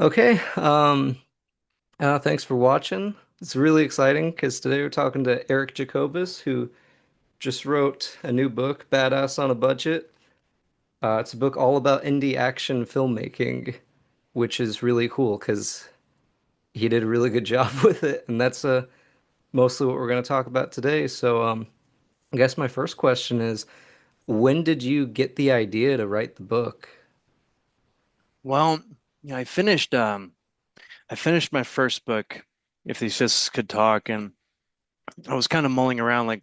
Okay, thanks for watching. It's really exciting because today we're talking to Eric Jacobus, who just wrote a new book, Badass on a Budget. It's a book all about indie action filmmaking, which is really cool because he did a really good job with it, and that's mostly what we're going to talk about today. So, I guess my first question is, when did you get the idea to write the book? Well, I finished my first book, If These Fists Could Talk, and I was kind of mulling around like,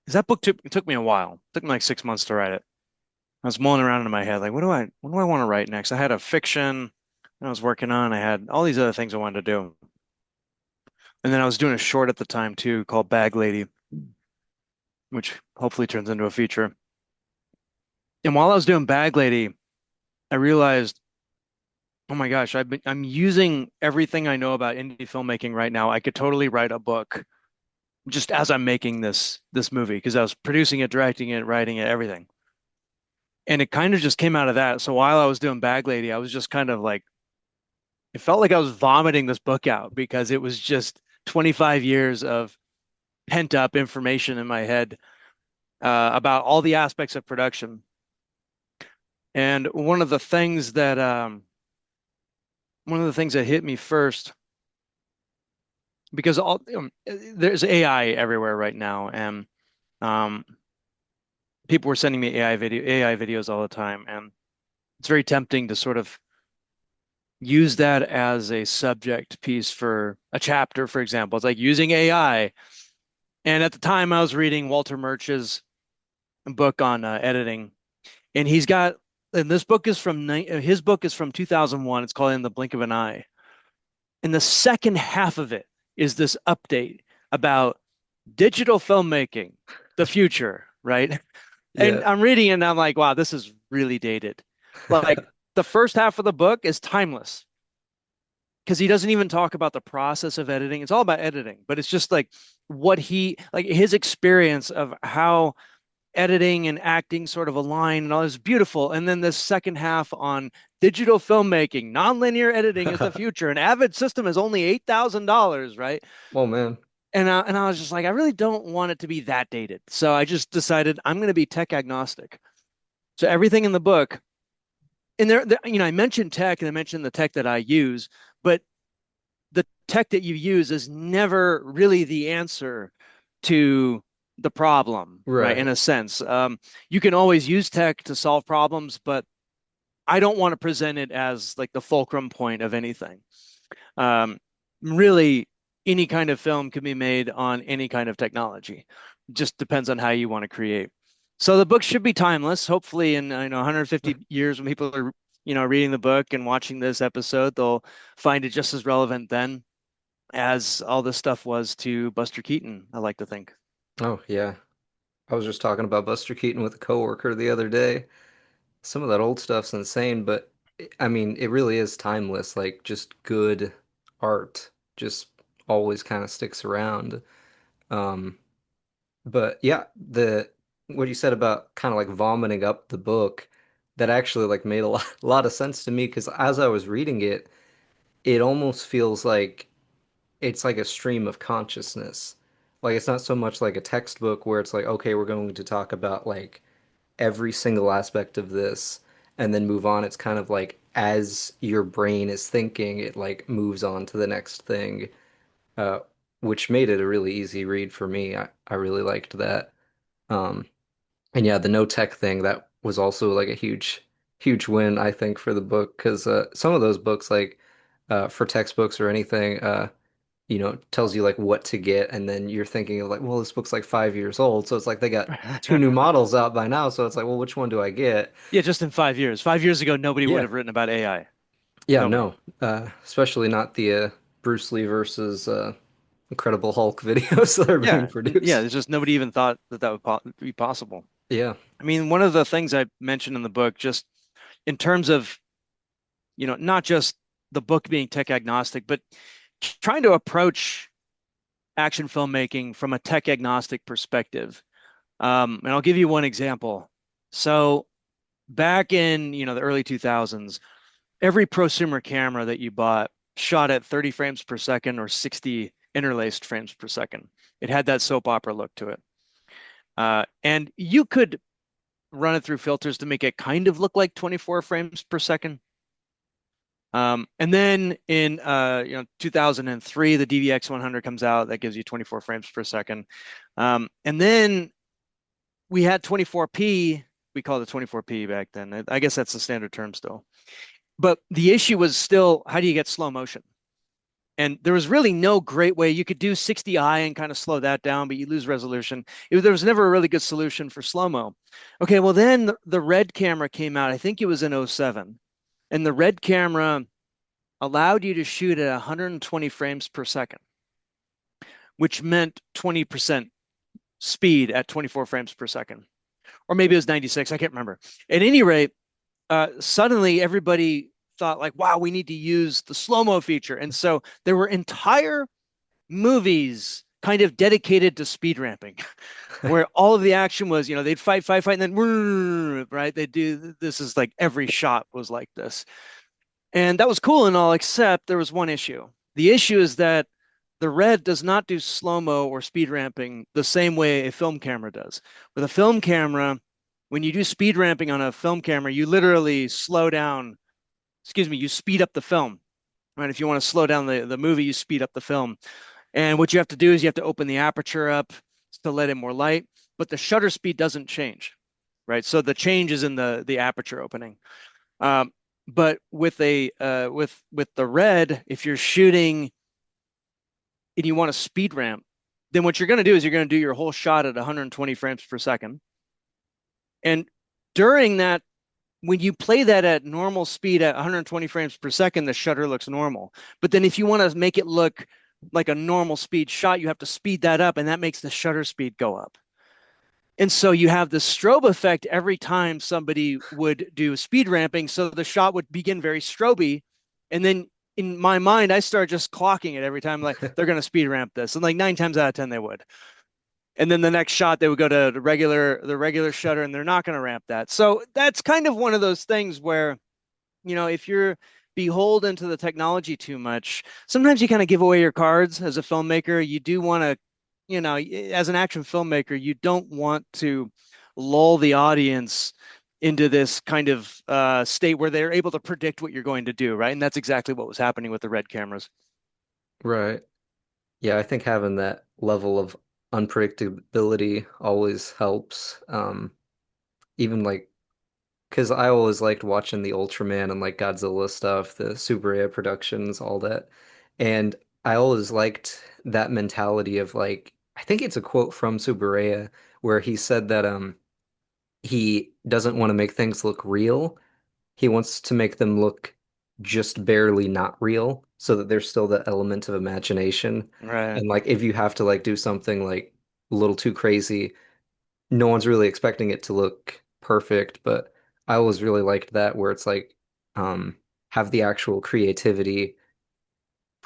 'cause that book took me a while. It took me like 6 months to write it. I was mulling around in my head, like, what do I want to write next? I had a fiction I was working on. I had all these other things I wanted to do. And then I was doing a short at the time too called Bag Lady, which hopefully turns into a feature. And while I was doing Bag Lady, I realized, oh my gosh, I'm using everything I know about indie filmmaking right now. I could totally write a book just as I'm making this movie because I was producing it, directing it, writing it, everything. And it kind of just came out of that. So while I was doing Bag Lady, I was just kind of like it felt like I was vomiting this book out because it was just 25 years of pent up information in my head about all the aspects of production. And one of the things that hit me first because there's AI everywhere right now, and um, people were sending me AI videos all the time, and it's very tempting to sort of use that as a subject piece for a chapter, for example. It's like using AI. And at the time, I was reading Walter Murch's book on editing, and and this book is his book is from 2001. It's called In the Blink of an Eye. And the second half of it is this update about digital filmmaking, the future, right? And Yeah. I'm reading it and I'm like, wow, this is really dated. Like the first half of the book is timeless because he doesn't even talk about the process of editing. It's all about editing, but it's just like like his experience of how editing and acting sort of align and all is beautiful. And then the second half on digital filmmaking, nonlinear editing is the future. An Avid system is only $8,000, right? Oh man. And I was just like, I really don't want it to be that dated. So I just decided I'm going to be tech agnostic. So everything in the book, and I mentioned tech and I mentioned the tech that I use, but the tech that you use is never really the answer to the problem, right? In Right. a sense, you can always use tech to solve problems, but I don't want to present it as like the fulcrum point of anything. Um, Really, any kind of film can be made on any kind of technology. It just depends on how you want to create. So the book should be timeless. Hopefully, in 150 years, when people are reading the book and watching this episode, they'll find it just as relevant then as all this stuff was to Buster Keaton, I like to think. Oh yeah. I was just talking about Buster Keaton with a coworker the other day. Some of that old stuff's insane, but I mean, it really is timeless. Like just good art just always kind of sticks around. Um, but yeah, the what you said about kind of like vomiting up the book, that actually like made a lot, a lot of sense to me because as I was reading it, it almost feels like it's like a stream of consciousness. Like it's not so much like a textbook where it's like, okay, we're going to talk about like every single aspect of this and then move on. It's kind of like as your brain is thinking, it like moves on to the next thing, uh, which made it a really easy read for me. I really liked that. Um, and yeah, the no tech thing, that was also like a huge win, I think, for the book because some of those books, like for textbooks or anything, tells you like what to get, and then you're thinking of like, well, this book's like 5 years old, so it's like they got two new models out by now, so it's like, well, which one do I get? Yeah, just in 5 years. 5 years ago, nobody would Yeah, have written about AI. yeah, Nobody. no, especially not the Bruce Lee versus Incredible Hulk videos that are being Yeah, produced. it's just nobody even thought that that would be possible. Yeah, I mean, one of the things I mentioned in the book, just in terms of, not just the book being tech agnostic, but trying to approach action filmmaking from a tech agnostic perspective. And I'll give you one example. So back in, the early 2000s, every prosumer camera that you bought shot at 30 frames per second or 60 interlaced frames per second. It had that soap opera look to it. And you could run it through filters to make it kind of look like 24 frames per second. And then in 2003, the DVX 100 comes out that gives you 24 frames per second. And then we had 24p. We called it 24p back then. I guess that's the standard term still. But the issue was still, how do you get slow motion? And there was really no great way. You could do 60i and kind of slow that down, but you lose resolution. There was never a really good solution for slow-mo. Okay, well then the Red camera came out. I think it was in '07. And the Red camera allowed you to shoot at 120 frames per second, which meant 20% speed at 24 frames per second. Or maybe it was 96, I can't remember. At any rate, suddenly everybody thought like, wow, we need to use the slow-mo feature. And so there were entire movies kind of dedicated to speed ramping, where all of the action was, they'd fight, fight, fight, and then right, they do this is like every shot was like this. And that was cool and all, except there was one issue. The issue is that the Red does not do slow-mo or speed ramping the same way a film camera does. With a film camera, when you do speed ramping on a film camera, you literally slow down, excuse me, you speed up the film. Right? If you want to slow down the movie, you speed up the film. And what you have to do is you have to open the aperture up to let in more light, but the shutter speed doesn't change, right? So the change is in the aperture opening. But with a with the Red, if you're shooting and you want to speed ramp, then what you're going to do is you're going to do your whole shot at 120 frames per second. And during that, when you play that at normal speed at 120 frames per second, the shutter looks normal. But then if you want to make it look like a normal speed shot, you have to speed that up, and that makes the shutter speed go up. And so you have the strobe effect every time somebody would do speed ramping. So the shot would begin very stroby. And then in my mind, I start just clocking it every time, like they're going to speed ramp this. And like 9 times out of 10, they would. And then the next shot, they would go to the regular shutter, and they're not going to ramp that. So that's kind of one of those things where, if you're beholden to the technology too much, sometimes you kind of give away your cards as a filmmaker. You do want to, as an action filmmaker, you don't want to lull the audience into this kind of state where they're able to predict what you're going to do, right? And that's exactly what was happening with the Red cameras. Right. Yeah, I think having that level of unpredictability always helps. Even like, because I always liked watching the Ultraman and like Godzilla stuff, the Super 8 productions, all that. And I always liked that mentality of like, I think it's a quote from Subaraya where he said that he doesn't want to make things look real. He wants to make them look just barely not real so that there's still the element of imagination. Right. And like if you have to like do something like a little too crazy, no one's really expecting it to look perfect, but I always really liked that where it's like um have the actual creativity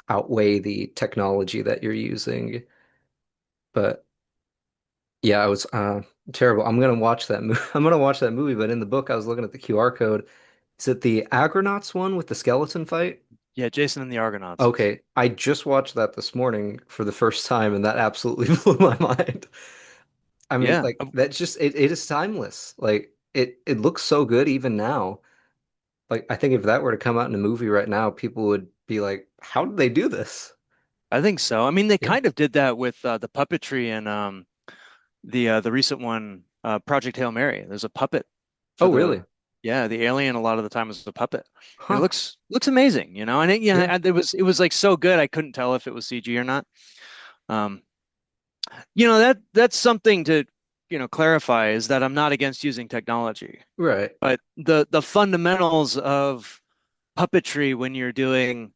outweigh the technology that you're using. But yeah, I was terrible. I'm gonna watch that movie. I'm gonna watch that movie, but in the book I was looking at the QR code. Is it the Agronauts one with the skeleton fight? Yeah, Jason and the Argonauts. Okay, I just watched that this morning for the first time, and that absolutely blew my mind. I mean, Yeah. like that's just it is timeless. Like it looks so good even now. Like I think if that were to come out in a movie right now, people would be like, "How did they do this?" I think so. I mean, they Yeah. kind of did that with the puppetry and the recent one, Project Hail Mary. There's a puppet for Oh, the really? yeah, the alien a lot of the time is a puppet. And it Huh. looks amazing, And Yeah. it was like so good I couldn't tell if it was CG or not. Um, that's something to, clarify is that I'm not against using technology, Right. but the fundamentals of puppetry when you're doing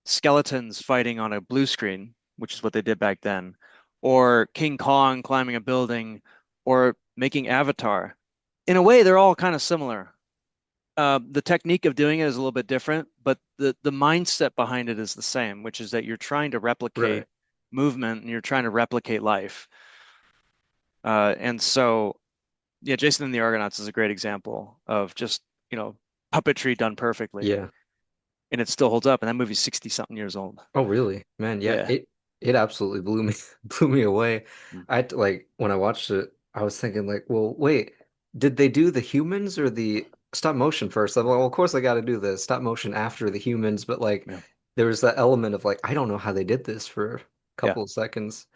skeletons fighting on a blue screen, which is what they did back then, or King Kong climbing a building, or making Avatar. In a way, they're all kind of similar. The technique of doing it is a little bit different, but the mindset behind it is the same, which is that you're trying to replicate Right. movement and you're trying to replicate life. And so, yeah, Jason and the Argonauts is a great example of just, puppetry done perfectly. Yeah. and it still holds up. And that movie's 60 something years old. Oh, really? Man, yeah, Yeah. it absolutely blew me blew me away. Mm. I had to, like when I watched it, I was thinking like, well, wait, did they do the humans or the stop motion first? I'm like, well, of course I got to do the stop motion after the humans, but like Yeah. there was that element of like I don't know how they did this for a Yeah. couple of seconds.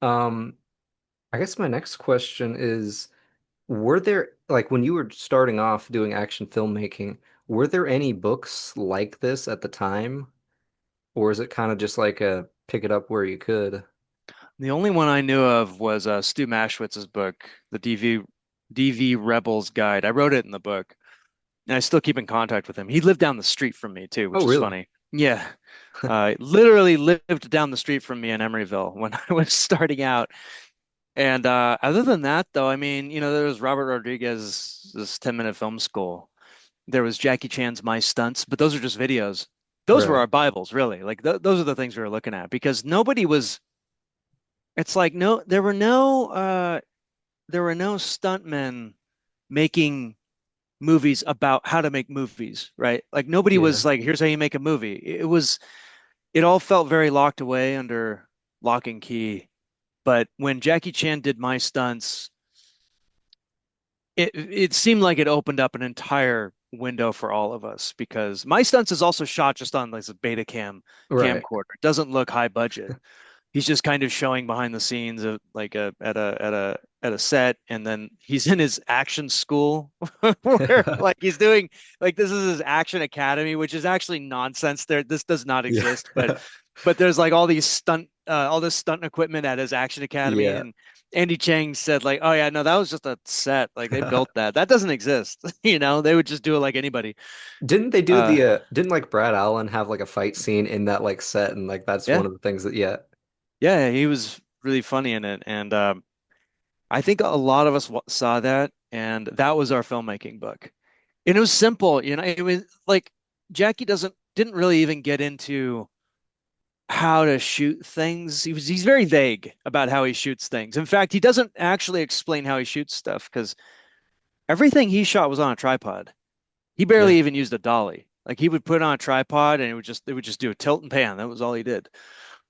Um, I guess my next question is, were there like when you were starting off doing action filmmaking, were there any books like this at the time? Or is it kind of just like a pick it up where you could? The only one I knew of was Stu Maschwitz's book, the DV Rebels Guide. I wrote it in the book, and I still keep in contact with him. He lived down the street from me too, Oh, which is really? funny. Yeah. Literally lived down the street from me in Emeryville when I was starting out. And other than that, though, I mean, there was Robert Rodriguez's 10-minute film school. There was Jackie Chan's My Stunts, but those are just videos. Those were Right. our Bibles, really. Like th those are the things we were looking at because nobody was. It's like no, there were no stuntmen making movies about how to make movies, right? Like nobody Yeah. was like, here's how you make a movie. It all felt very locked away under lock and key. But when Jackie Chan did My Stunts, it seemed like it opened up an entire window for all of us because My Stunts is also shot just on like a Betacam Right. camcorder. It doesn't look high budget. He's just kind of showing behind the scenes of like at a set, and then he's in his action school where like he's doing like this is his action academy, which is actually nonsense. This does not Yeah. exist, but there's like all this stunt equipment at his action academy, Yeah. and Andy Chang said like, oh yeah, no, that was just a set. Like they built that. That doesn't exist. They would just do it like anybody. Didn't they do Uh, didn't like Brad Allen have like a fight scene in that like set and like that's yeah, one of the things that yeah. yeah, he was really funny in it, and I think a lot of us saw that, and that was our filmmaking book. And it was simple, it was like Jackie didn't really even get into how to shoot things. He's very vague about how he shoots things. In fact, he doesn't actually explain how he shoots stuff because everything he shot was on a tripod. He Yeah. barely even used a dolly. Like he would put it on a tripod and it would just do a tilt and pan. That was all he did.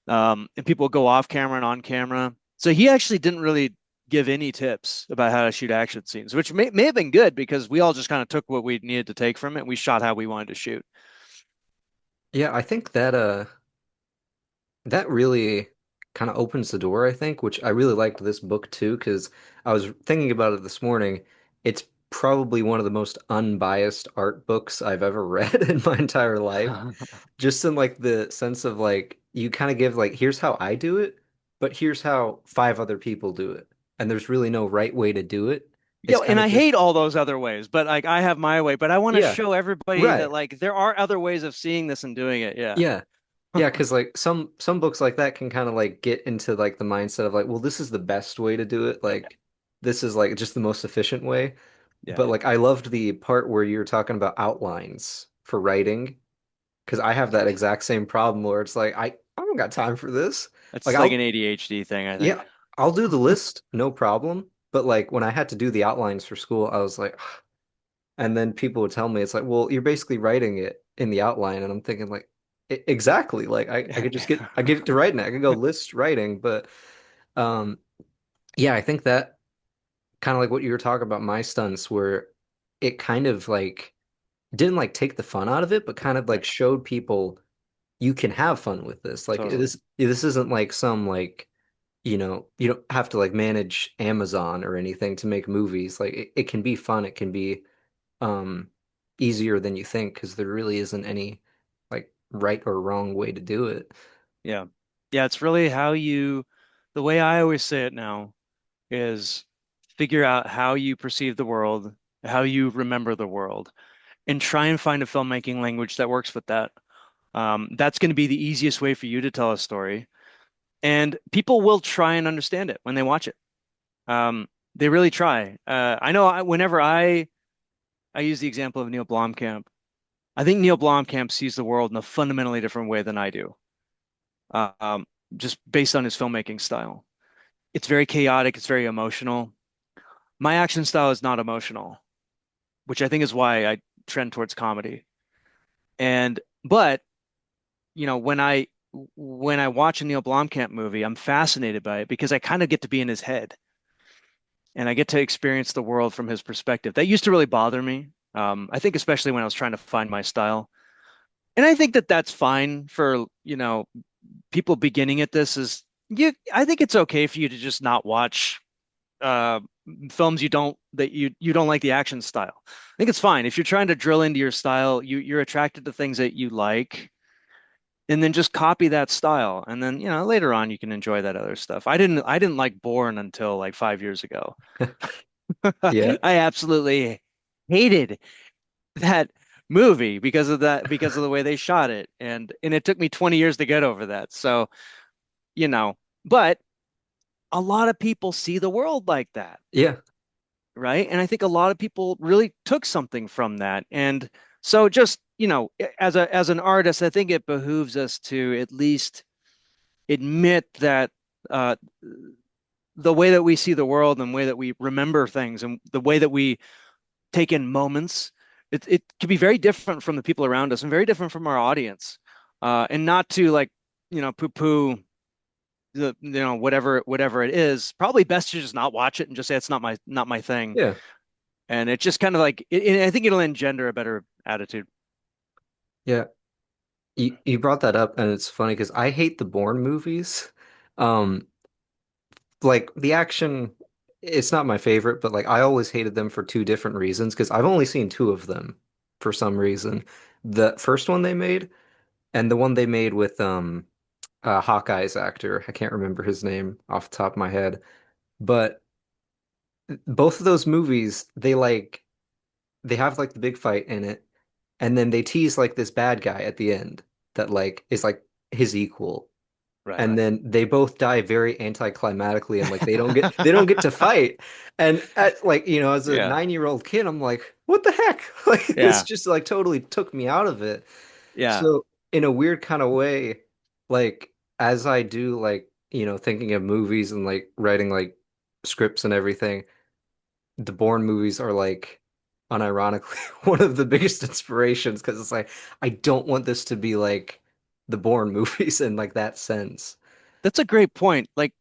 And people would go off camera and on camera. So he actually didn't really give any tips about how to shoot action scenes, which may have been good because we all just kind of took what we needed to take from it. And we shot how we wanted to shoot. Yeah, I think that that really kind of opens the door, I think, which I really liked this book too, because I was thinking about it this morning. It's probably one of the most unbiased art books I've ever read in my entire life. Just in like the sense of like you kind of give like here's how I do it, but here's how five other people do it. And there's really no right way to do it. Yeah, It's and kind of I just hate all those other ways, but like I have my way, but I want to yeah, show everybody that right. like there are other ways of seeing this and doing it. Yeah. Yeah. Yeah, because like some books like that can kind of like get into like the mindset of like, well, this is the best way to do it. Like this is like just the most efficient way. Yeah. But like I loved the part where you were talking about outlines for writing because I have that exact same problem where it's like I don't got time for this. Like It's like an I'll ADHD thing, I think. yeah, I'll do the list, no problem. But like when I had to do the outlines for school, I was like, and then people would tell me it's like, well, you're basically writing it in the outline, and I'm thinking like, exactly. Like I could just I get to writing it. I could go list writing, but um, yeah, I think that kind of like what you were talking about my stunts, where it kind of like didn't like take the fun out of it, but kind of like Right. showed people you can have fun with this. Like Totally. this isn't like some like you don't have to like manage Amazon or anything to make movies. Like it can be fun. It can be um easier than you think because there really isn't any like right or wrong way to do it. Yeah. Yeah, it's really the way I always say it now is figure out how you perceive the world, how you remember the world, and try and find a filmmaking language that works with that. That's going to be the easiest way for you to tell a story. And people will try and understand it when they watch it. They really try. I know whenever I use the example of Neil Blomkamp, I think Neil Blomkamp sees the world in a fundamentally different way than I do, um, just based on his filmmaking style. It's very chaotic, it's very emotional. My action style is not emotional, which I think is why I trend towards comedy. And But, you know, when I watch a Neil Blomkamp movie, I'm fascinated by it because I kind of get to be in his head and I get to experience the world from his perspective. That used to really bother me. I think especially when I was trying to find my style. And I think that that's fine for, you know, people beginning at this is I think it's okay for you to just not watch uh films you don't like the action style. I think it's fine. If you're trying to drill into your style, you're attracted to things that you like, and then just copy that style. And then, you know, later on you can enjoy that other stuff. I didn't like Bourne until like 5 years ago. Yeah. I absolutely hated that movie because of the way they shot it. And it took me 20 years to get over that. So, you know, but a lot of people see the world like that, Yeah. right? And I think a lot of people really took something from that. And so just, you know, as an artist, I think it behooves us to at least admit that uh the way that we see the world and the way that we remember things and the way that we take in moments, it can be very different from the people around us and very different from our audience. And not to like, you know, poo-poo you know, whatever it is, probably best to just not watch it and just say it's not my thing. Yeah. And it just kind of like I think it'll engender a better attitude. Yeah. You brought that up, and it's funny because I hate the Bourne movies. Um, like the action, it's not my favorite, but like I always hated them for two different reasons because I've only seen two of them for some reason. The first one they made and the one they made with Hawkeye's actor. I can't remember his name off the top of my head, but both of those movies, they have like the big fight in it, and then they tease like this bad guy at the end that like is like his equal. Right. And then they both die very anticlimactically and like they don't get to fight. And at like, as a Yeah. 9-year-old kid, I'm like, what the heck? Like this Yeah. just like totally took me out of it. Yeah. So in a weird kind of way, like as I do like, thinking of movies and like writing like scripts and everything, the Bourne movies are like unironically one of the biggest inspirations because it's like I don't want this to be like the Bourne movies in like that sense. That's a great point. Like,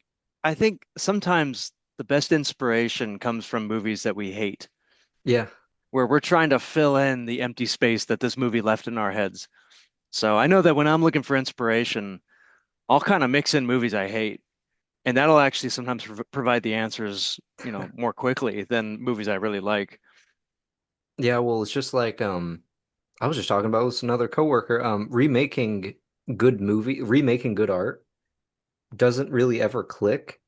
I think sometimes the best inspiration comes from movies that we hate, Yeah. where we're trying to fill in the empty space that this movie left in our heads. So I know that when I'm looking for inspiration, I'll kind of mix in movies I hate, and that'll actually sometimes provide the answers, you know, more quickly than movies I really like. Yeah, well, it's just like I was just talking about with another coworker, remaking good art doesn't really ever click.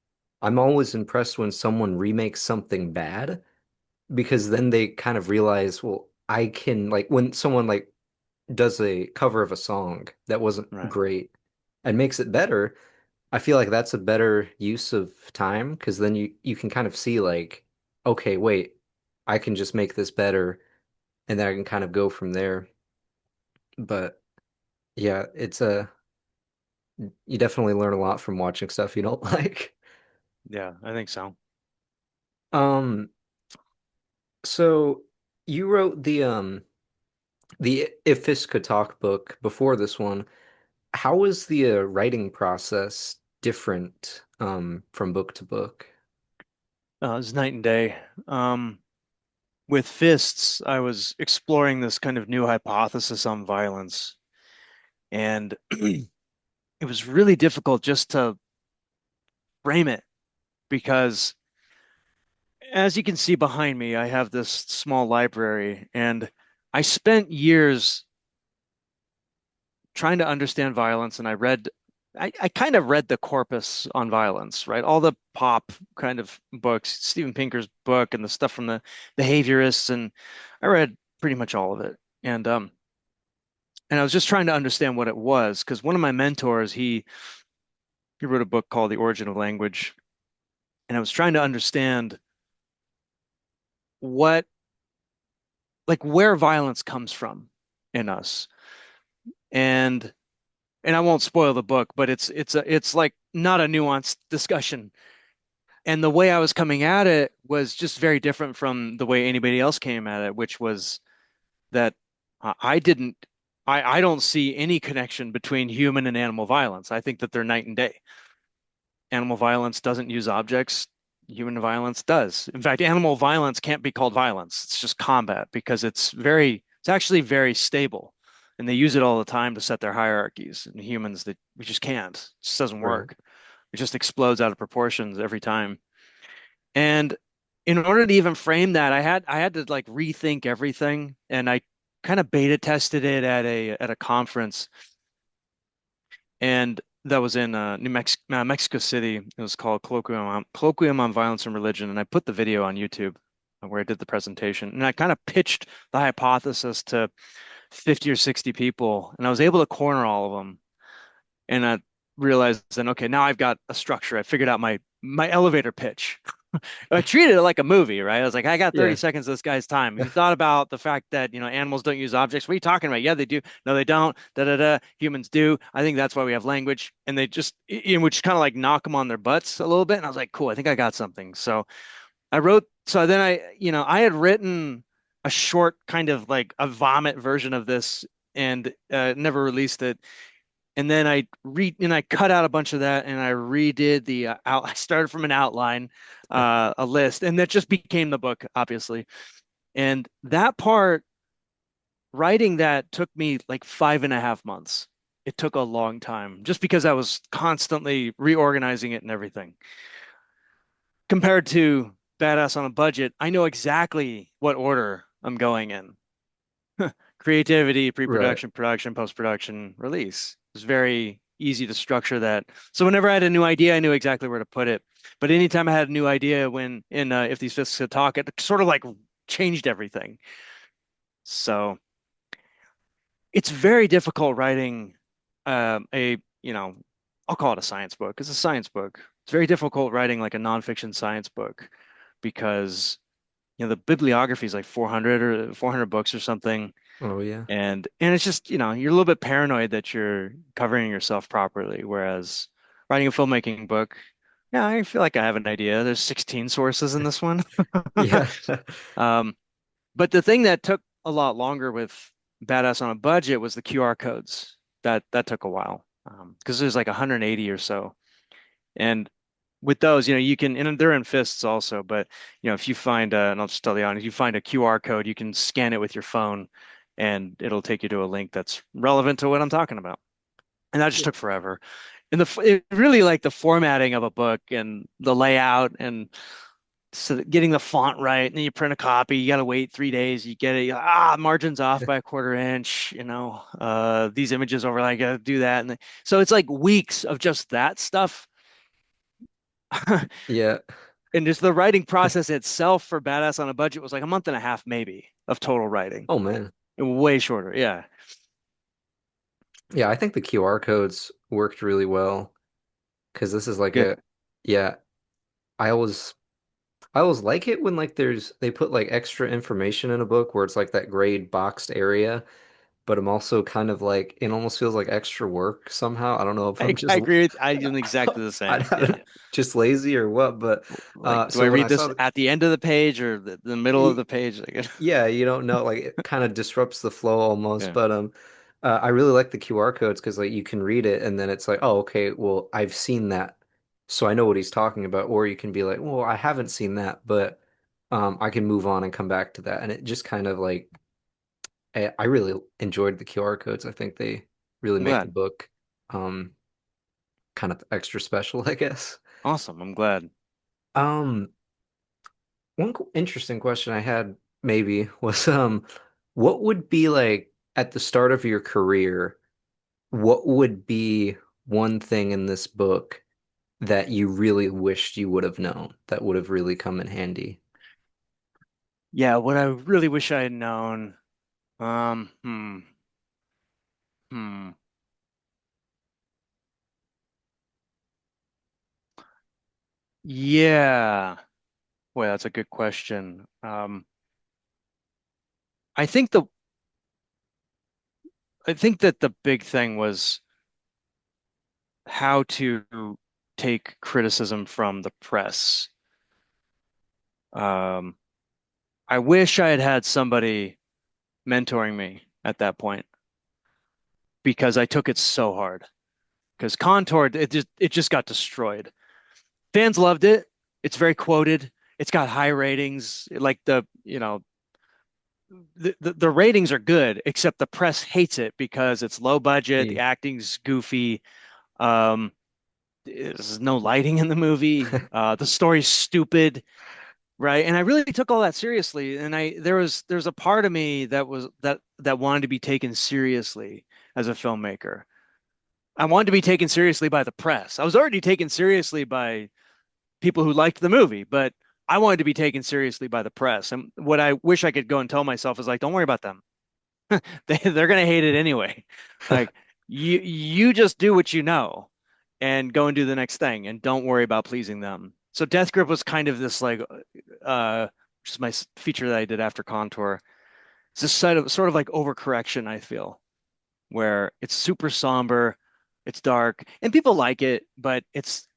I'm always impressed when someone remakes something bad because then they kind of realize, well, I can like when someone like does a cover of a song that wasn't Right. great and makes it better, I feel like that's a better use of time because then you can kind of see like, okay, wait, I can just make this better and then I can kind of go from there. But yeah, you definitely learn a lot from watching stuff you don't like. Yeah, I think so. Um, so you wrote the If Fish Could Talk book before this one. How was the writing process different from book to book? It's night and day. With Fists, I was exploring this kind of new hypothesis on violence, and it was really difficult just to frame it because, as you can see behind me, I have this small library, and I spent years trying to understand violence, and I kind of read the corpus on violence, right? All the pop kind of books, Steven Pinker's book, and the stuff from the behaviorists, and I read pretty much all of it. And I was just trying to understand what it was because one of my mentors, he wrote a book called The Origin of Language, and I was trying to understand what like where violence comes from in us. And and I won't spoil the book, but it's like not a nuanced discussion. And the way I was coming at it was just very different from the way anybody else came at it, which was that I didn't. I don't see any connection between human and animal violence. I think that they're night and day. Animal violence doesn't use objects. Human violence does. In fact, animal violence can't be called violence. It's just combat because it's actually very stable. And they use it all the time to set their hierarchies. And humans that we just can't. It just doesn't Right. work. It just explodes out of proportions every time. And in order to even frame that, I had to like rethink everything. And I kind of beta tested it at a conference, and that was in Mexico City. It was called Colloquium on Violence and Religion, and I put the video on YouTube where I did the presentation, and I kind of pitched the hypothesis to 50 or 60 people, and I was able to corner all of them. And I realized then, okay, now I've got a structure. I figured out my elevator pitch. I treated it like a movie, right? I was like, I got 30 Yeah. seconds of this guy's time. You thought about the fact that, animals don't use objects. What are you talking about? Yeah, they do. No, they don't. Da da da. Humans do. I think that's why we have language. And they just, which kind of like knock them on their butts a little bit. And I was like, cool, I think I got something. So so then I had written a short kind of like a vomit version of this and never released it. And then I cut out a bunch of that and I redid the out. I started from an outline, a list, and that just became the book, obviously. And that part, writing that took me like 5.5 months. It took a long time just because I was constantly reorganizing it and everything. Compared to Badass on a Budget, I know exactly what order I'm going in. Creativity, Right. pre-production, production, post-production, release. It's very easy to structure that. So whenever I had a new idea, I knew exactly where to put it. But anytime I had a new idea when in If These Fists Could Talk, it sort of like changed everything. So it's very difficult writing a, I'll call it a science book. It's a science book. It's very difficult writing like a nonfiction science book because, the bibliography is like 400 or 400 books or something. Oh yeah. And it's just, you're a little bit paranoid that you're covering yourself properly. Whereas writing a filmmaking book, yeah, I feel like I have an idea. There's 16 sources in this one. Yeah. Um, but the thing that took a lot longer with Badass on a Budget was the QR codes. That took a while. Because there's like 180 or so. And with those, you can, and they're in fists also, but if you find and I'll just tell you honest, you find a QR code, you can scan it with your phone and it'll take you to a link that's relevant to what I'm talking about. And that just Yeah. took forever. And it really like the formatting of a book and the layout and so getting the font right. And then you print a copy, you got to wait 3 days, you get it, margins off by a quarter inch, these images over, I got to do that. So it's like weeks of just that stuff. Yeah. And just the writing process itself for Badass on a Budget was like a month and a half, maybe, of total writing. Oh man. Way shorter. Yeah. Yeah, I think the QR codes worked really well because this is like Good. yeah, I always I always like it when like they put like extra information in a book where it's like that grayed boxed area, but I'm also kind of like it almost feels like extra work somehow. I don't know if I'm I just agree with, I am exactly the same. Yeah. just lazy or what, but Like, do I so when read I saw this at the end of the page or the middle of the the page? Like, yeah, you don't know, like it kind of disrupts the flow almost, yeah. but I really like the QR codes because like you can read it and then it's like, oh, okay, well, I've seen that, so I know what he's talking about. Or you can be like, well, I haven't seen that, but I can move on and come back to that. And it just kind of like I really enjoyed the QR codes. I think they really I'm make the glad. book um kind of extra special, I guess. Awesome. I'm glad. Um, One interesting question I had maybe was what would be like at the start of your career, what would be one thing in this book that you really wished you would have known that would have really come in handy? Yeah. What I really wish I had known. Um, hmm, hmm. Yeah. Boy, that's a good question. I think the, I think that the big thing was how to take criticism from the press. Um, I wish I had had somebody mentoring me at that point. because I took it so hard. Because Contour, it just got destroyed. Fans loved it. It's very quoted. It's got high ratings. Like the ratings are good, except the press hates it because it's low budget, the E- acting's goofy. Um, there's no lighting in the movie. The story's stupid, right? And I really took all that seriously. And there's a part of me that wanted to be taken seriously as a filmmaker. I wanted to be taken seriously by the press. I was already taken seriously by people who liked the movie, but I wanted to be taken seriously by the press. And what I wish I could go and tell myself is like, don't worry about them. They're gonna hate it anyway. Like you just do what you know and go and do the next thing and don't worry about pleasing them. So Death Grip was kind of this like which is my feature that I did after Contour. It's this sort of like overcorrection, I feel, where it's super somber, it's dark, and people like it, but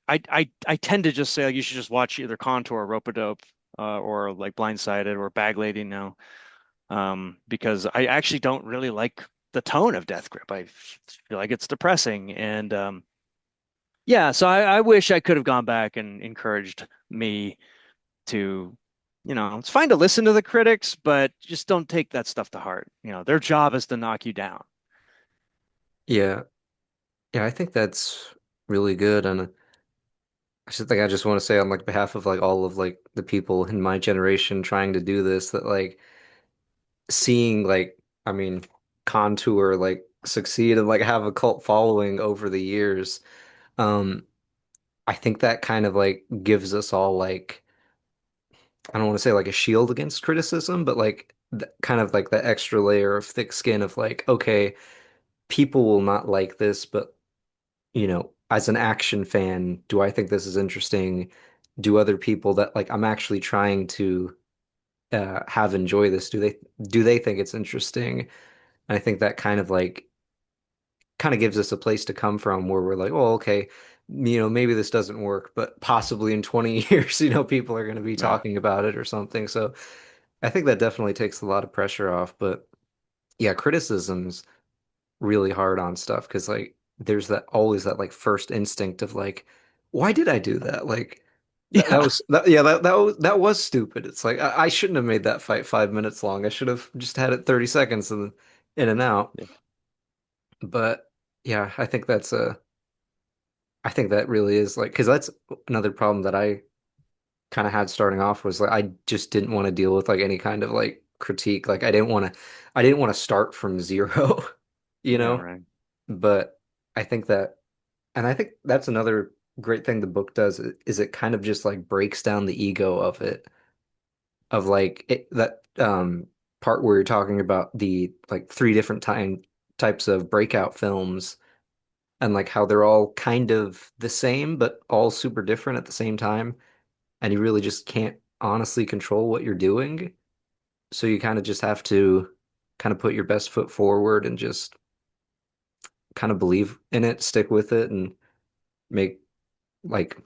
I tend to just say like you should just watch either Contour or Rope-a-Dope or like Blindsided or Bag Lady now because I actually don't really like the tone of Death Grip. I feel like it's depressing. And yeah, so I wish I could have gone back and encouraged me to, it's fine to listen to the critics, but just don't take that stuff to heart. Their job is to knock you down. Yeah. Yeah, I think that's really good. And I just want to say on like behalf of like all of like the people in my generation trying to do this that like seeing like I mean Contour like succeed and like have a cult following over the years. Um I think that kind of like gives us all like I don't want to say like a shield against criticism, but like kind of like the extra layer of thick skin of like, okay, people will not like this, but as an action fan, do I think this is interesting? Do other people that like I'm actually trying to have enjoy this, do they think it's interesting? And I think that kind of gives us a place to come from where we're like, oh, okay, maybe this doesn't work, but possibly in 20 years, people are going to be Yeah. talking about it or something. So I think that definitely takes a lot of pressure off. But yeah, criticism's really hard on stuff because like there's that always that like first instinct of like, why did I do that? Like that Yeah. was that yeah that was stupid. It's like I shouldn't have made that fight 5 minutes long. I should have just had it 30 seconds and in and out. Yeah. But yeah, I think that really is like because that's another problem that I kind of had starting off was like I just didn't want to deal with like any kind of like critique. Like I didn't want to start from zero, you Yeah, know? right. But I think that and I think that's another great thing the book does is it kind of just like breaks down the ego of it of like that part where you're talking about the like three different types of breakout films and like how they're all kind of the same but all super different at the same time and you really just can't honestly control what you're doing. So you kind of just have to kind of put your best foot forward and just kind of believe in it, stick with it, and make like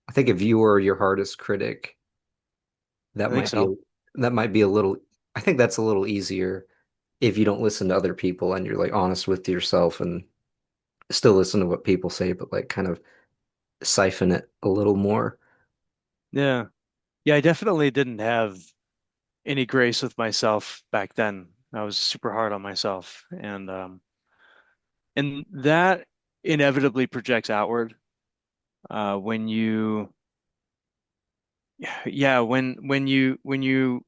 I think if you were your hardest critic, I that think might be so. that might be a little I think that's a little easier if you don't listen to other people and you're like honest with yourself and still listen to what people say, but like kind of siphon it a little more. Yeah. Yeah, I definitely didn't have any grace with myself back then. I was super hard on myself, and that inevitably projects outward when you yeah, when you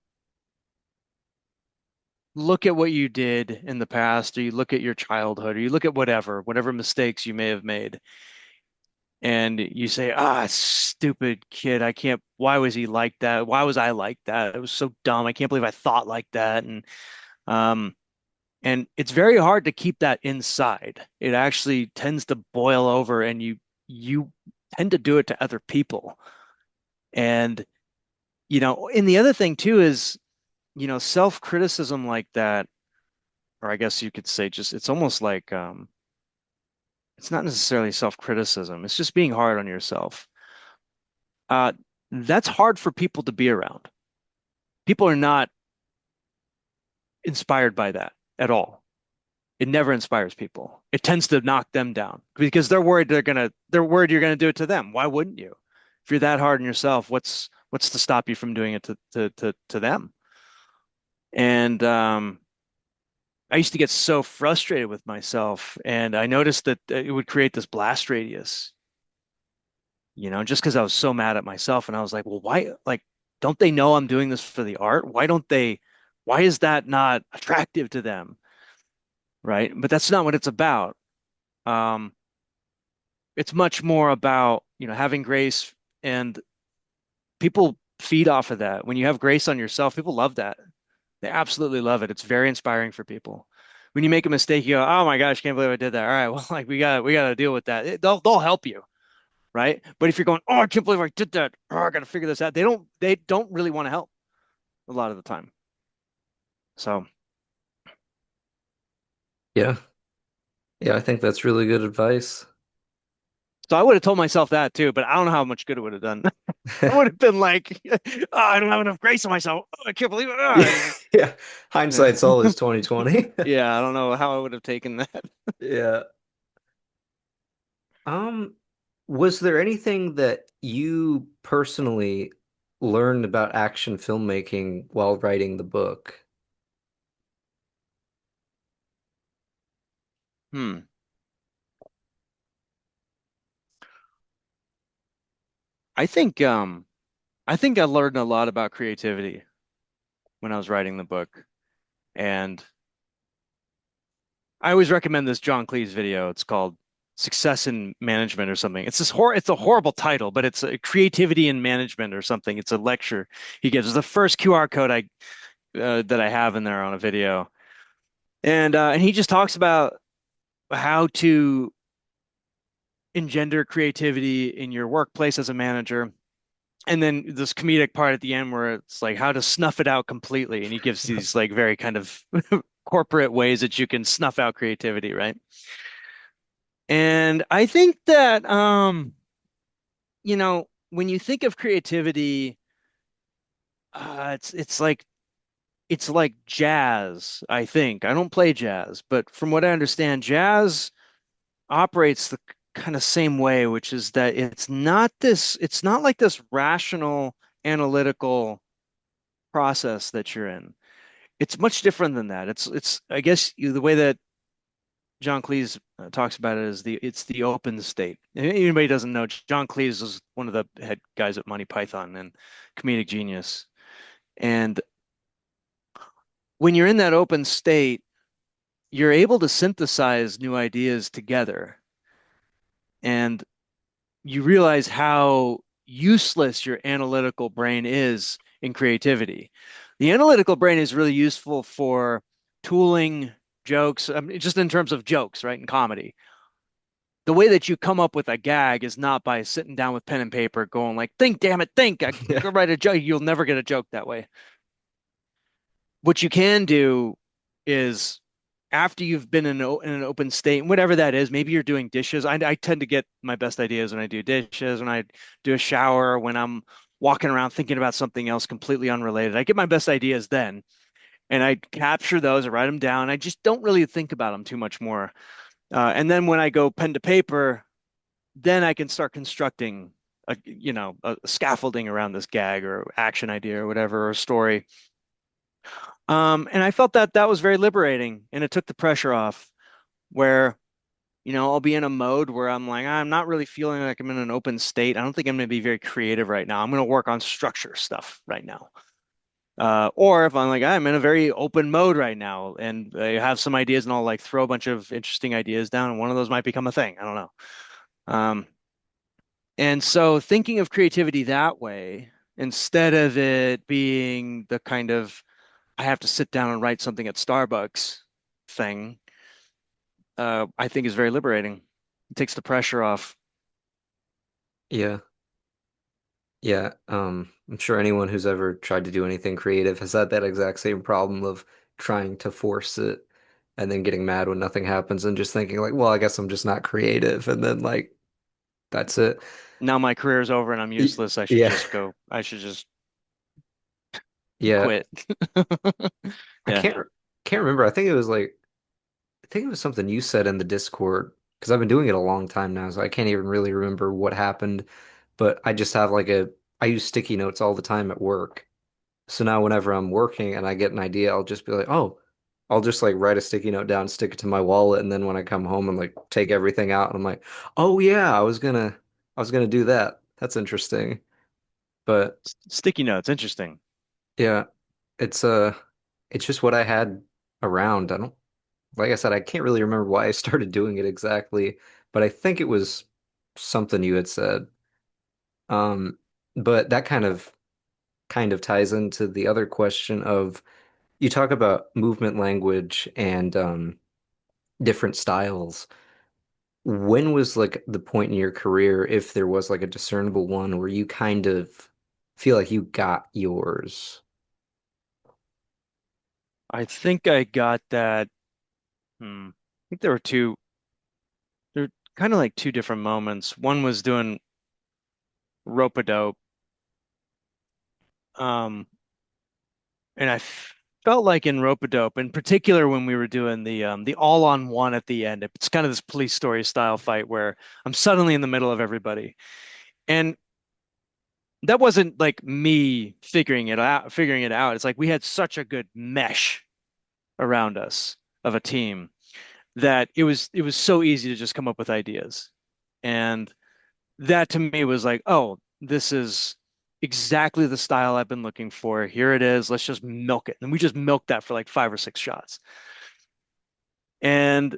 look at what you did in the past, or you look at your childhood, or you look at whatever mistakes you may have made, and you say, ah, stupid kid, I can't, why was he like that? Why was I like that? It was so dumb. I can't believe I thought like that. Um And it's very hard to keep that inside. It actually tends to boil over and you tend to do it to other people. And and the other thing too is, self-criticism like that, or I guess you could say just it's almost like it's not necessarily self-criticism. It's just being hard on yourself. Uh that's hard for people to be around. People are not inspired by that at all. it never inspires people. It tends to knock them down because they're worried you're gonna do it to them. Why wouldn't you? If you're that hard on yourself, what's to stop you from doing it to them? And I used to get so frustrated with myself, and I noticed that it would create this blast radius, just because I was so mad at myself. And I was like, well, why, like, don't they know I'm doing this for the art? Why is that not attractive to them? Right? But that's not what it's about. Um, it's much more about, having grace, and people feed off of that. When you have grace on yourself, people love that. They absolutely love it. It's very inspiring for people. When you make a mistake, you go, "Oh my gosh, can't believe I did that." All right, well, like we got to deal with that. They'll help you, right? But if you're going, "Oh, I can't believe I did that. Oh, I got to figure this out." They don't really want to help a lot of the time. So, Yeah. Yeah, I think that's really good advice. so I would have told myself that too, but I don't know how much good it would have done. I would have been like, "Oh, I don't have enough grace on myself. Oh, I can't believe it." Yeah. Oh. Yeah. Yeah. Hindsight's always 2020. Yeah, I don't know how I would have taken that. Yeah. Um, was there anything that you personally learned about action filmmaking while writing the book? Hmm. I think I think I learned a lot about creativity when I was writing the book. And I always recommend this John Cleese video. It's called Success in Management or something. It's a horrible title, but it's a creativity in management or something. It's a lecture he gives. It's the first QR code that I have in there on a video. And he just talks about how to engender creativity in your workplace as a manager. And then this comedic part at the end where it's like how to snuff it out completely. And he gives these like very kind of corporate ways that you can snuff out creativity, right? And I think that when you think of creativity, it's like jazz, I think. I don't play jazz, but from what I understand, jazz operates the kind of same way, which is that it's not like this rational analytical process that you're in. It's much different than that. I guess the way that John Cleese talks about it is it's the open state. If anybody doesn't know, John Cleese is one of the head guys at Monty Python and comedic genius. And when you're in that open state, you're able to synthesize new ideas together. And you realize how useless your analytical brain is in creativity. The analytical brain is really useful for tooling jokes, I mean, just in terms of jokes, right? In comedy. The way that you come up with a gag is not by sitting down with pen and paper going like, think, damn it, think. I Yeah. could write a joke. You'll never get a joke that way. What you can do is after you've been in an open state, whatever that is, maybe you're doing dishes. I tend to get my best ideas when I do dishes, when I do a shower, when I'm walking around thinking about something else completely unrelated. I get my best ideas then, and I capture those, I write them down. I just don't really think about them too much more. And then when I go pen to paper, then I can start constructing a scaffolding around this gag or action idea or whatever, or a story. And I felt that that was very liberating, and it took the pressure off. Where I'll be in a mode where I'm like, I'm not really feeling like I'm in an open state. I don't think I'm going to be very creative right now. I'm going to work on structure stuff right now. Or if I'm like, I'm in a very open mode right now and I have some ideas and I'll like throw a bunch of interesting ideas down and one of those might become a thing. I don't know. Um, and so thinking of creativity that way, instead of it being the kind of I have to sit down and write something at Starbucks thing, I think is very liberating. It takes the pressure off. Yeah. Yeah. I'm sure anyone who's ever tried to do anything creative has had that exact same problem of trying to force it and then getting mad when nothing happens and just thinking like, well, I guess I'm just not creative. And then like, that's it. Now my career's over and I'm useless. Yeah. I should just Yeah. quit. I Yeah. can't remember. I think it was like think it was something you said in the Discord because I've been doing it a long time now, so I can't even really remember what happened. But I just have I use sticky notes all the time at work. So now whenever I'm working and I get an idea, I'll just be like, oh, I'll just like write a sticky note down, stick it to my wallet, and then when I come home and like take everything out, and I'm like, oh yeah, I was gonna do that. That's interesting. But Sticky notes, interesting. yeah, it's it's just what I had around. I don't like I said, I can't really remember why I started doing it exactly, but I think it was something you had said. Um, but that kind of ties into the other question of you talk about movement language and different styles. When was like the point in your career, if there was like a discernible one, where you kind of feel like you got yours? I think I got that. I think there were kind of like two different moments. One was doing rope-a-dope. Um, and felt like in rope-a-dope, in particular when we were doing the all-on-one at the end. It's kind of this police story style fight where I'm suddenly in the middle of everybody. And that wasn't like me figuring it out. It's like we had such a good mesh around us of a team that it was so easy to just come up with ideas. And that to me was like, oh, this is exactly the style I've been looking for. Here it is. Let's just milk it. And we just milked that for like 5 or 6 shots. And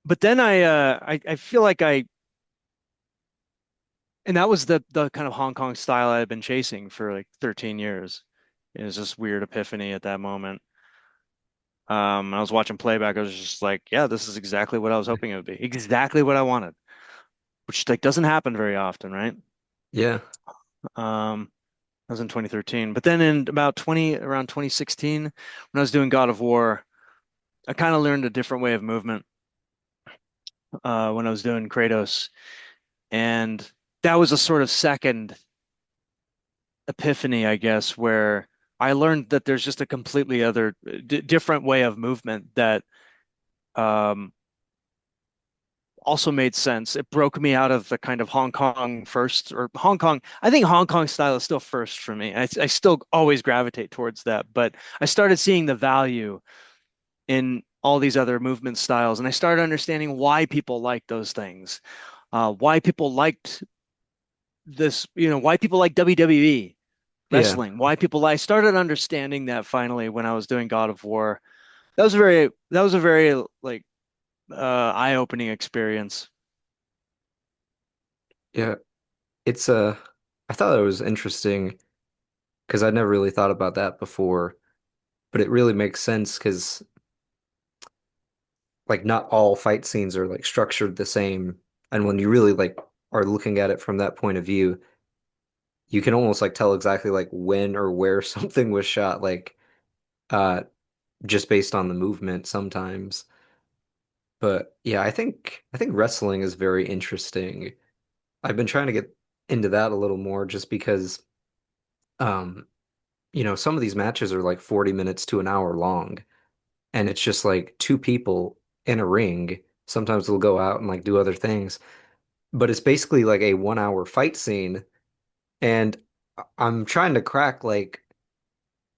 but then I feel like and that was the kind of Hong Kong style I had been chasing for like 13 years. It was this weird epiphany at that moment. I was watching playback. I was just like, yeah, this is exactly what I was hoping it would be. Exactly what I wanted, which like doesn't happen very often, right? Yeah, Um, that was in 2013. But then in around 2016, when I was doing God of War, I kind of learned a different way of movement when I was doing Kratos. And that was a sort of second epiphany, I guess, where I learned that there's just a completely other, different way of movement that um, also made sense. It broke me out of the kind of Hong Kong first or Hong Kong. I think Hong Kong style is still first for me. I still always gravitate towards that, but I started seeing the value in all these other movement styles, and I started understanding why people like those things, why people liked this, why people like WWE yeah, wrestling, why people. I started understanding that finally when I was doing God of War. That was a very like eye-opening experience. yeah. It's I thought it was interesting because I'd never really thought about that before, but it really makes sense because like not all fight scenes are like structured the same, and when you really like are looking at it from that point of view, you can almost like tell exactly like when or where something was shot, like uh just based on the movement sometimes. But yeah, I think wrestling is very interesting. I've been trying to get into that a little more just because um some of these matches are like 40 minutes to an hour long, and it's just like two people in a ring. Sometimes they'll go out and like do other things, but it's basically like a 1 hour fight scene. And I'm trying to crack like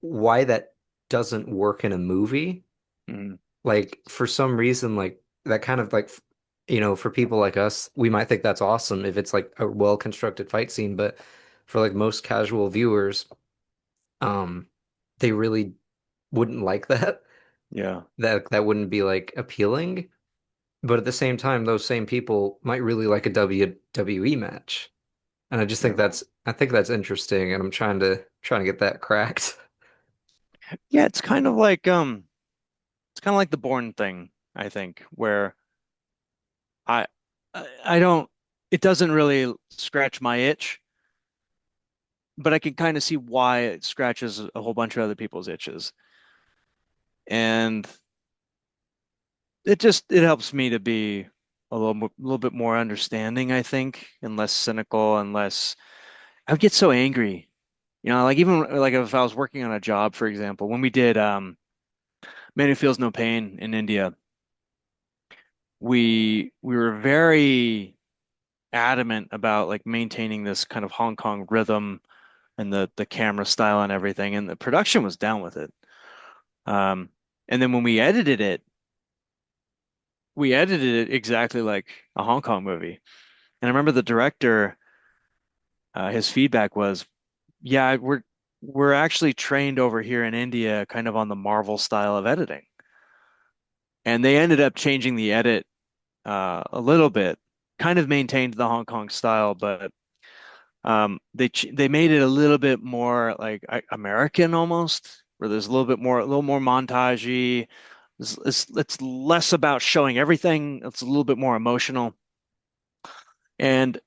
why that doesn't work in a movie. Mm, Like for some reason, like that kind of like, for people like us, we might think that's awesome if it's like a well-constructed fight scene, but for like most casual viewers, um, they really wouldn't like that. yeah, That wouldn't be like appealing. But at the same time, those same people might really like a WWE match. And I just think yeah, that's interesting, and I'm trying to get that cracked. yeah. It's kind of like the Bourne thing, I think, where I, I don't. It doesn't really scratch my itch, but I can kind of see why it scratches a whole bunch of other people's itches, and it helps me to be little bit more understanding, I think, and less cynical and less. I would get so angry, like even like if I was working on a job, for example, when we did Man Who Feels No Pain in India. we were very adamant about like maintaining this kind of Hong Kong rhythm and the camera style and everything, and the production was down with it. Um, and then when we edited it exactly like a Hong Kong movie. And I remember the director, his feedback was, "Yeah, we're actually trained over here in India, kind of on the Marvel style of editing." And they ended up changing the edit a little bit, kind of maintained the Hong Kong style, but they made it a little bit more like American almost, where there's a little more montagey. It's less about showing everything. It's a little bit more emotional. And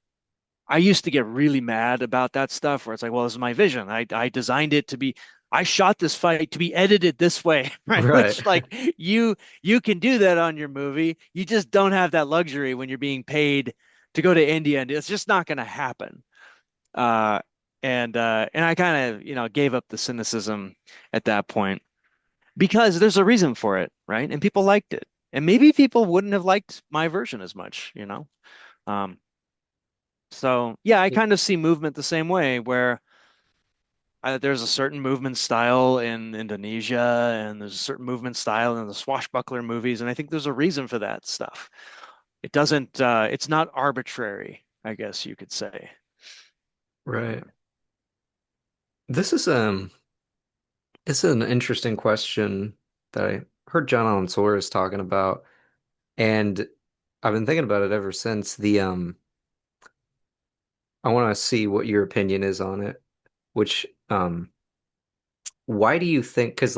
I used to get really mad about that stuff where it's like, well, this is my vision. I designed it to be, I shot this fight to be edited this way, right? Right. Which like you can do that on your movie. You just don't have that luxury when you're being paid to go to India, and it's just not going to happen. Uh, and I kind of, gave up the cynicism at that point because there's a reason for it, right? And people liked it. And maybe people wouldn't have liked my version as much. Um, so yeah, I kind of see movement the same way where there's a certain movement style in Indonesia and there's a certain movement style in the swashbuckler movies, and I think there's a reason for that stuff. It's not arbitrary, I guess you could say. Right. This is it's an interesting question that I heard John Allen Sores talking about, and I've been thinking about it ever since. I want to see what your opinion is on it. Which why do you think? Because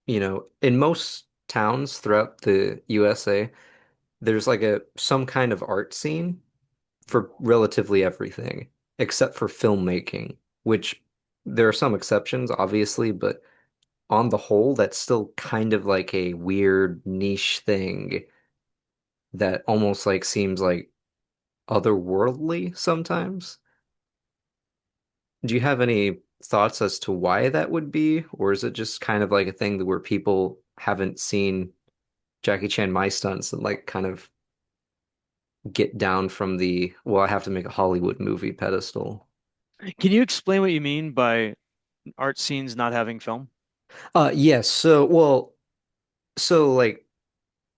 in most towns throughout the USA, there's like a some kind of art scene for relatively everything except for filmmaking, which there are some exceptions, obviously, but on the whole, that's still kind of like a weird niche thing that almost like seems like otherworldly sometimes. Do you have any thoughts as to why that would be, or is it just kind of like a thing where people haven't seen Jackie Chan my stunts and like kind of get down from the, well, I have to make a Hollywood movie pedestal? Can you explain what you mean by art scenes not having film? Yes. So like,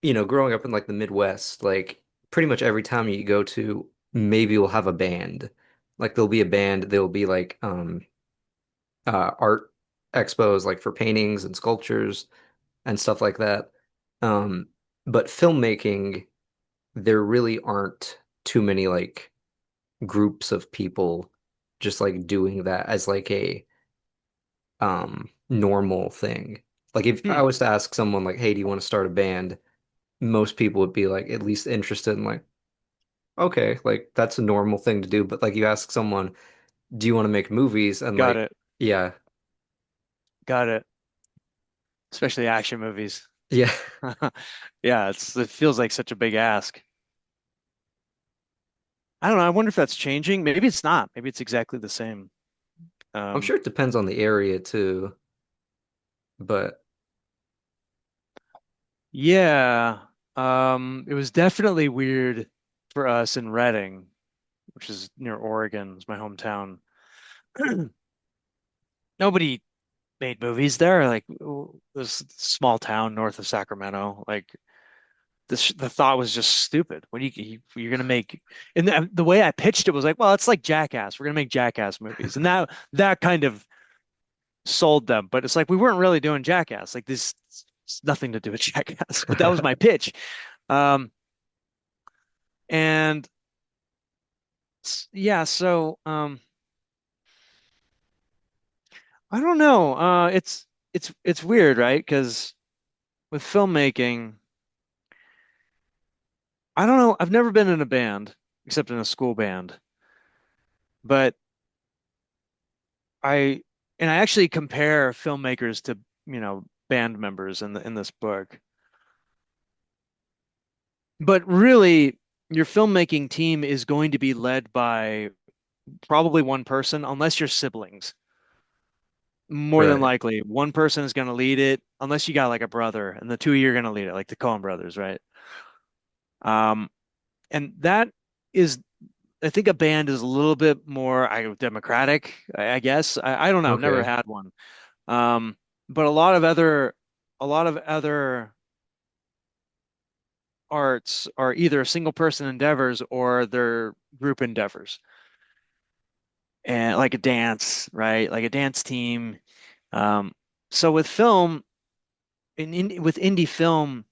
growing up in like the Midwest, like pretty much every town you go to, maybe we'll have a band. Like there'll be a band, there'll be like art expos like for paintings and sculptures and stuff like that. Um, but filmmaking, there really aren't too many like groups of people just like doing that as like a normal thing. Like if I Hmm, was to ask someone like, "Hey, do you want to start a band?" Most people would be like at least interested in like, "Okay, like that's a normal thing to do." But like you ask someone, "Do you want to make movies?" and got like, it. yeah, Got it. Especially action movies. yeah. Yeah, it feels like such a big ask. I don't know. I wonder if that's changing. Maybe it's not. Maybe it's exactly the same. I'm Um, sure it depends on the area too, but yeah. It was definitely weird for us in Reading, which is near Oregon, it's my hometown. Nobody made movies there. Like this small town north of Sacramento. Like the thought was just stupid. What do you're gonna make? And the way I pitched it was like, well, it's like Jackass. We're gonna make Jackass movies, and that kind of sold them. But it's like we weren't really doing Jackass. Like this, it's nothing to do with Jackass. But that was my pitch. Um, and yeah, so I don't know. It's weird, right? Because with filmmaking, I don't know. I've never been in a band except in a school band, but I I actually compare filmmakers to, band members in this book. But really, your filmmaking team is going to be led by probably one person, unless you're siblings. More than right. likely, one person is going to lead it, unless you got like a brother, and the two of you are going to lead it, like the Coen brothers, right? Um, and that is, I think a band is a little bit more democratic, I guess. I don't know. I've never Okay. had one. Um, but a lot of other arts are either single person endeavors or they're group endeavors. And like a dance, right? Like a dance team. Um, so with film, with indie film,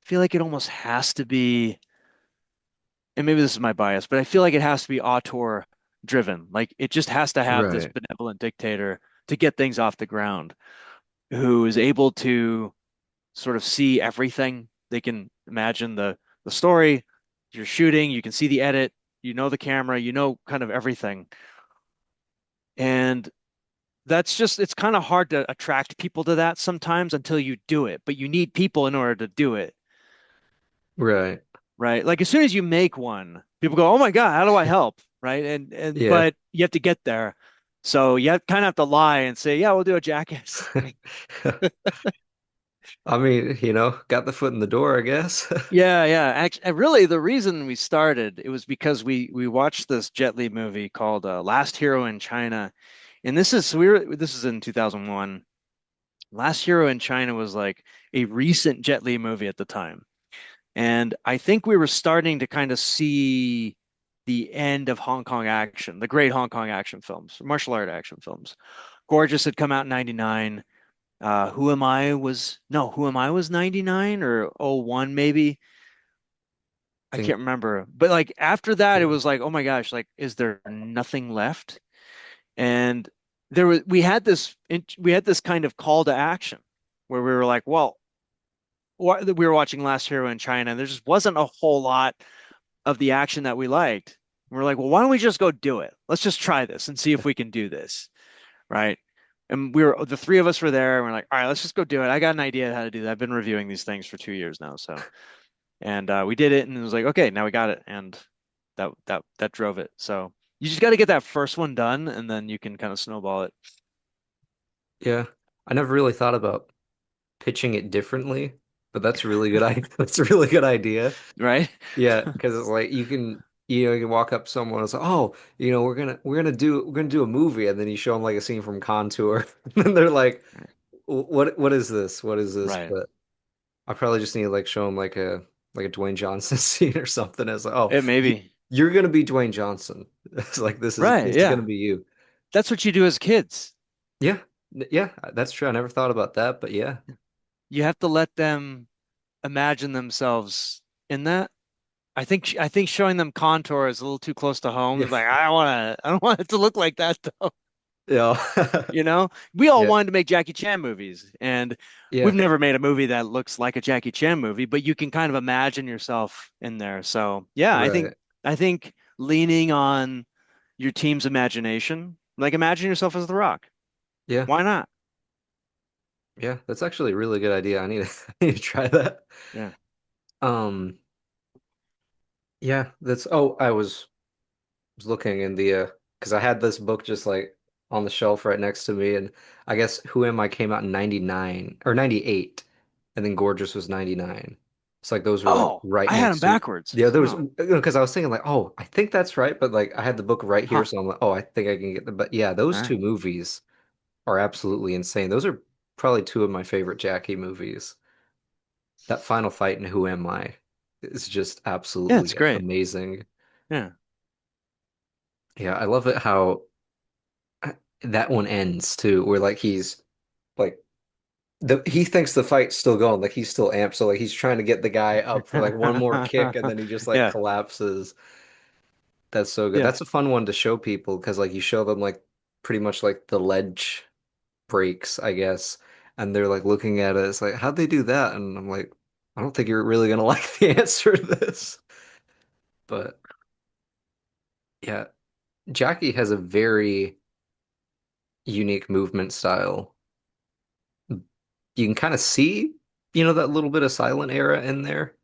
I feel like it almost has to be, and maybe this is my bias, but I feel like it has to be auteur driven. Like it just has to have this Right. benevolent dictator to get things off the ground who is able to sort of see everything. They can imagine the story, you're shooting, you can see the edit, you know the camera, you know kind of everything. And that's just it's kind of hard to attract people to that sometimes until you do it, but you need people in order to do it, Right. right? Like as soon as you make one, people go, "Oh my God, how do I help?" Right? And Yeah. but you have to get there. So you kind of have to lie and say, "Yeah, we'll do a jackass." I mean, got the foot in the door, I guess. Yeah, yeah. Actually, really, the reason we started it was because we watched this Jet Li movie called Last Hero in China, and this is in 2001. Last Hero in China was like a recent Jet Li movie at the time, and I think we were starting to kind of see the end of Hong Kong action, the great Hong Kong action films, martial art action films. Gorgeous had come out in 99. Who Am I was no, Who Am I was 99 or '01 maybe. I Think, can't remember. But like after that, it yeah. was like, oh my gosh, like, is there nothing left? And we had this kind of call to action where we were like, well, we were watching Last Hero in China, and there just wasn't a whole lot of the action that we liked. And we're like, well, why don't we just go do it? Let's just try this and see if we can do this, right? And the three of us were there, and we're like, all right, let's just go do it. I got an idea how to do that. I've been reviewing these things for 2 years now, so. And we did it, and it was like, okay, now we got it, and that drove it. So you just got to get that first one done, and then you can kind of snowball it, Yeah. I never really thought about pitching it differently, but that's a really good idea. That's a really good idea. right? Yeah, because it's like you can walk up to someone and say, "Oh, we're gonna do a movie," and then you show them like a scene from Contour, and then they're like, What is this? What is this?" Right. But I probably just need to like show them like a Dwayne Johnson scene or something. It's like, "Oh, It may be. you're gonna be Dwayne Johnson." It's like this is Right. this is gonna Yeah. be you. That's what you do as kids. Yeah, yeah, that's true. I never thought about that, but yeah, You have to let them imagine themselves in that. I think showing them contour is a little too close to home. yeah, It's like I don't want it to look like that though. yeah, You know, we all yeah, wanted to make Jackie Chan movies, and we've yeah. never made a movie that looks like a Jackie Chan movie, but you can kind of imagine yourself in there. So, yeah, Right. I think leaning on your team's imagination, like imagine yourself as The Rock. Yeah. Why not? Yeah, that's actually a really good idea. I need to, I need to try that. Yeah. Um, yeah, I was looking in the because I had this book just like on the shelf right next to me, and I guess Who Am I came out in 99 or 98, and then Gorgeous was 99. It's like those were like Oh, right I had them next to backwards. yeah, there was Oh, because I was thinking like, oh, I think that's right, but like I had the book right here, huh. so I'm like, oh, I think I can get the but yeah, All those right. two movies are absolutely insane. Those are probably two of my favorite Jackie movies. That final fight in Who Am I is just Yeah, it's absolutely great. amazing. Yeah. Yeah, I love it how that one ends too, where like he's like he thinks the fight's still going, like he's still amped, so like he's trying to get the guy up for like one more kick, and then he just like Yeah. collapses. That's so good. Yeah. That's a fun one to show people because like you show them like pretty much like the ledge breaks, I guess, and they're like looking at it. It's like, how'd they do that? And I'm like, I don't think you're really gonna like the answer to this. But yeah, Jackie has a very unique movement style. You can kind of see, that little bit of silent era in there,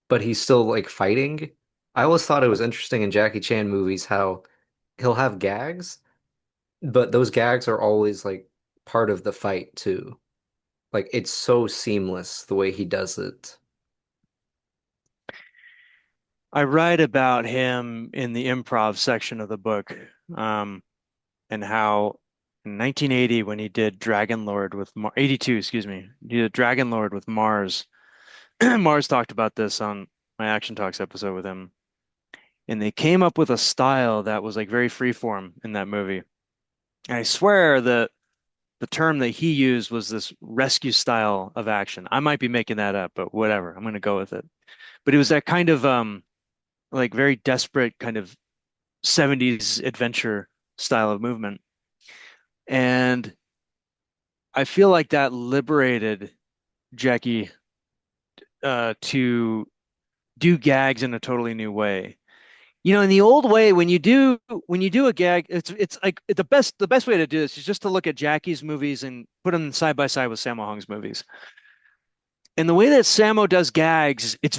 but he's still like fighting. I always thought it was interesting in Jackie Chan movies how he'll have gags, but those gags are always like part of the fight too. Like it's so seamless the way he does it. I write about him in the improv section of the book, um, and how in 1980 when he did Dragon Lord with 82, excuse me, he did Dragon Lord with Mars. Mars talked about this on my Action Talks episode with him, and they came up with a style that was like very freeform in that movie. And I swear that the term that he used was this rescue style of action. I might be making that up, but whatever. I'm going to go with it. But it was that kind of like very desperate kind of 70s adventure style of movement. And I feel like that liberated Jackie to do gags in a totally new way. You know, in the old way, when you do a gag, it's like the best way to do this is just to look at Jackie's movies and put them side by side with Sammo Hung's movies. And the way that Sammo does gags, it's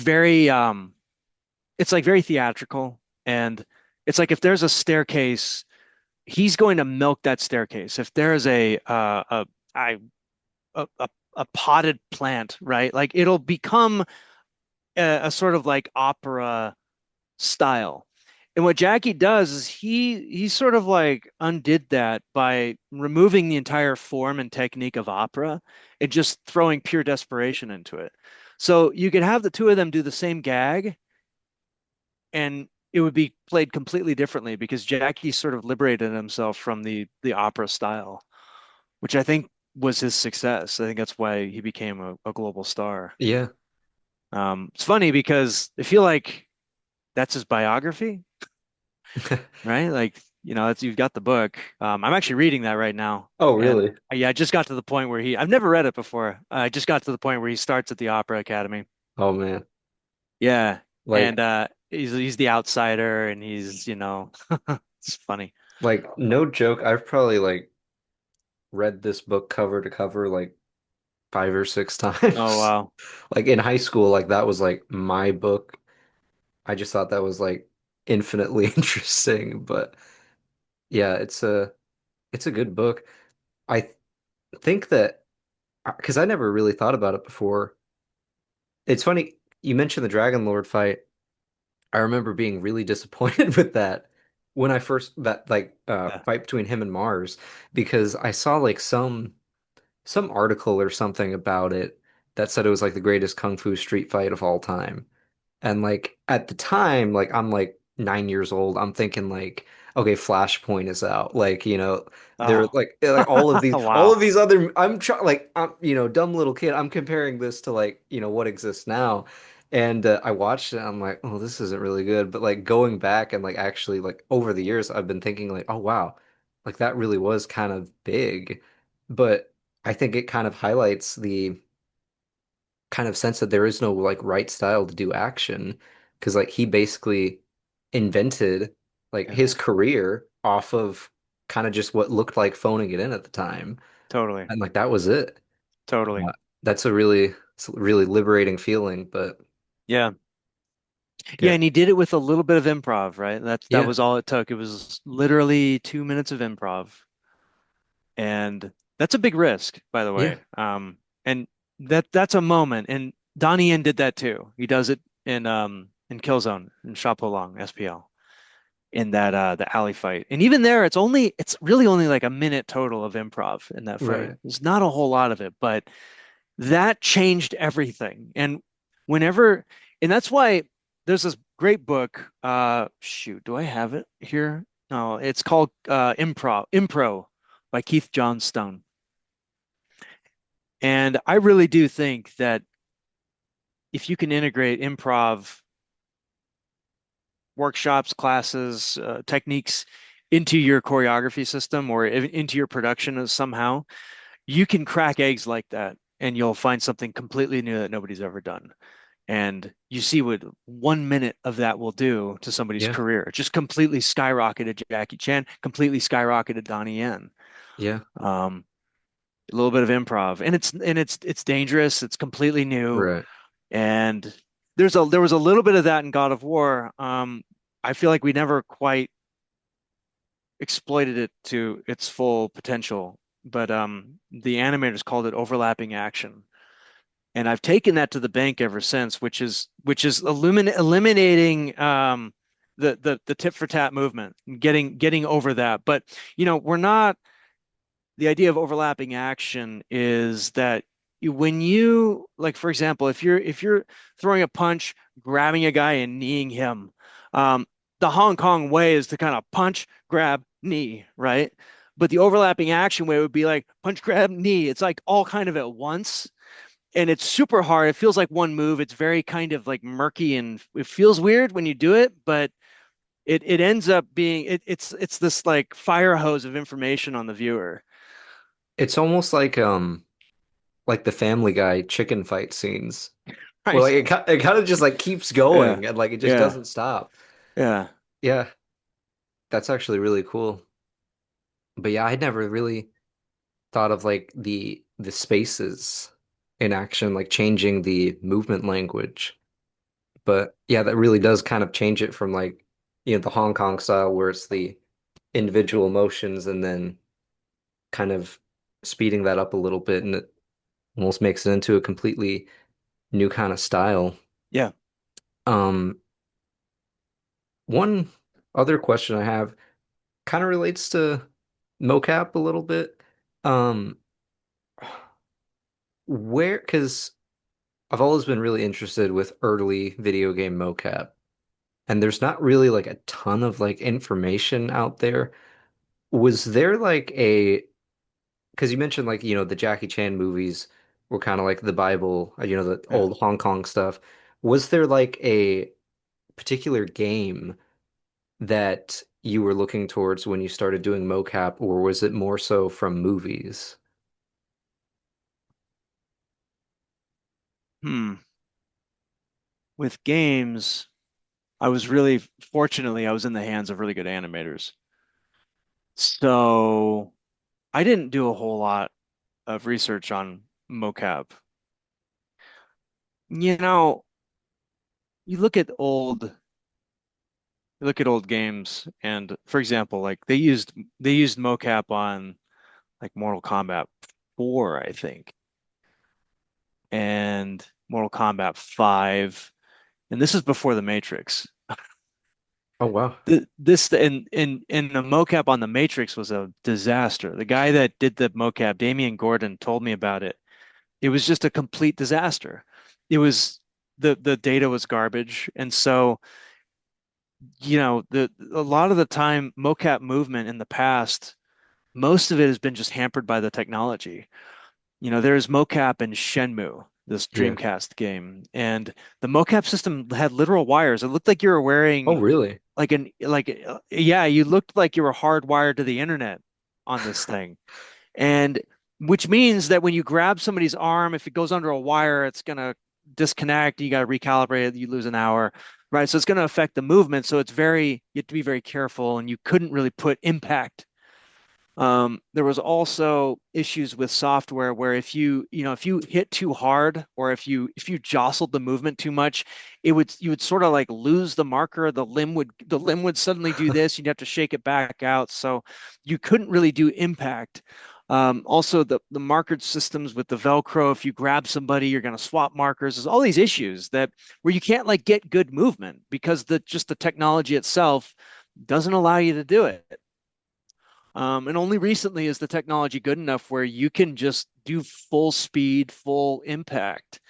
like very theatrical. And it's like if there's a staircase, he's going to milk that staircase. If there's I a potted plant, right? Like it'll become a sort of like opera style. And what Jackie does is he sort of like undid that by removing the entire form and technique of opera and just throwing pure desperation into it. So you could have the two of them do the same gag and it would be played completely differently because Jackie sort of liberated himself from the opera style, which I think was his success. I think that's why he became a global star. Yeah. It's funny because I feel like that's his biography, right? Like, you know, you've got the book. I'm actually reading that right now. Oh, And really? yeah, I just got to the point where I've never read it before. I just got to the point where he starts at the Opera Academy. Oh man. Yeah. And Like he's the outsider and he's, you know, it's funny. no joke, I've probably like read this book cover to cover like 5 or 6 Oh, times. wow. Like in high school, like that was like my book. I just thought that was like infinitely interesting. But yeah, it's a good book. I think that because I never really thought about it before. It's funny you mentioned the Dragon Lord fight. I remember being really disappointed with that when I first that like Yeah. fight between him and Mars because I saw like some article or something about it that said it was like the greatest kung fu street fight of all time. And like at the time, like I'm like 9 years old. I'm thinking like, okay, Flashpoint is out. Like, they're Oh, like all of wow. these other I'm trying like I'm dumb little kid. I'm comparing this to like, what exists now. And I watched it. I'm like, oh, this isn't really good. But like going back and like actually like over the years, I've been thinking like, oh wow, like that really was kind of big. But I think it kind of highlights the kind of sense that there is no like right style to do action because like he basically invented like Yeah, his career off of kind of just what looked like phoning it in at the time totally. and like that was it. Totally. That's it's a really liberating feeling, but Yeah. Yeah, yeah, and he did it with a little bit of improv, right? That yeah, was all it took. It was literally 2 minutes of improv. And that's a big risk, by the yeah, way. And that's a moment. And Donnie Yen did that too. He does it in Killzone in Chapeau Long, SPL, in that the alley fight. And even there, it's really only like a minute total of improv in that fight. right, There's not a whole lot of it, but that changed everything. Whenever, and that's why there's this great book. Shoot, do I have it here? No, it's called Impro by Keith Johnstone. And I really do think that if you can integrate improv workshops, classes, techniques into your choreography system or into your production somehow, you can crack eggs like that and you'll find something completely new that nobody's ever done. And you see what 1 minute of that will do to somebody's yeah, career. It just completely skyrocketed Jackie Chan, completely skyrocketed Donnie Yen. yeah, Um, a little bit of improv, and it's dangerous. It's completely new, right, and there was a little bit of that in God of War. I feel like we never quite exploited it to its full potential, but the animators called it overlapping action. And I've taken that to the bank ever since, which is eliminating the tit for tat movement, getting over that. But we're not the idea of overlapping action is that when you like, for example, if you're throwing a punch, grabbing a guy and kneeing him, um, the Hong Kong way is to kind of punch, grab, knee, right? But the overlapping action way would be like punch, grab, knee. It's like all kind of at once. And it's super hard. It feels like one move. It's very kind of like murky and it feels weird when you do it, but it ends up being it's this like fire hose of information on the viewer. It's almost like the Family Guy chicken fight scenes. Well, Right. it kind of just like keeps Yeah. going and like it just Yeah. doesn't stop. Yeah. Yeah, that's actually really cool. But yeah, I never really thought of like the spaces in action, like changing the movement language. But yeah, that really does kind of change it from like, the Hong Kong style where it's the individual motions and then kind of speeding that up a little bit and it almost makes it into a completely new kind of style. Yeah. Um, one other question I have kind of relates to mocap a little bit. Um, because I've always been really interested with early video game mocap, and there's not really like a ton of like information out there. Was there like because you mentioned like, the Jackie Chan movies were kind of like the Bible, the Yeah. old Hong Kong stuff. Was there like a particular game that you were looking towards when you started doing mocap, or was it more so from movies? Hmm. With games, I was really fortunately I was in the hands of really good animators. So I didn't do a whole lot of research on mocap. You know, you look at old games and for example, like they used mocap on like Mortal Kombat 4, I think, and Mortal Kombat 5. And this is before the Matrix. Oh wow. This and the mocap on the Matrix was a disaster. The guy that did the mocap, Damian Gordon, told me about it. It was just a complete disaster. It was the data was garbage, and so the a lot of the time mocap movement in the past, most of it has been just hampered by the technology. There's mocap in Shenmue, this Yeah. Dreamcast game, and the mocap system had literal wires. It looked like you were Oh wearing really? yeah, you looked like you were hardwired to the internet on this thing. And which means that when you grab somebody's arm, if it goes under a wire, it's gonna disconnect. You got to recalibrate it. You lose an hour, right? So it's going to affect the movement. So you have to be very careful, and you couldn't really put impact. There was also issues with software where if you hit too hard or if you jostled the movement too much, you would sort of like lose the marker. The limb would suddenly do this. You'd have to shake it back out. So you couldn't really do impact. Also, the marker systems with the Velcro, if you grab somebody, you're going to swap markers. There's all these issues that where you can't like get good movement because the technology itself doesn't allow you to do it. And only recently is the technology good enough where you can just do full speed, full impact.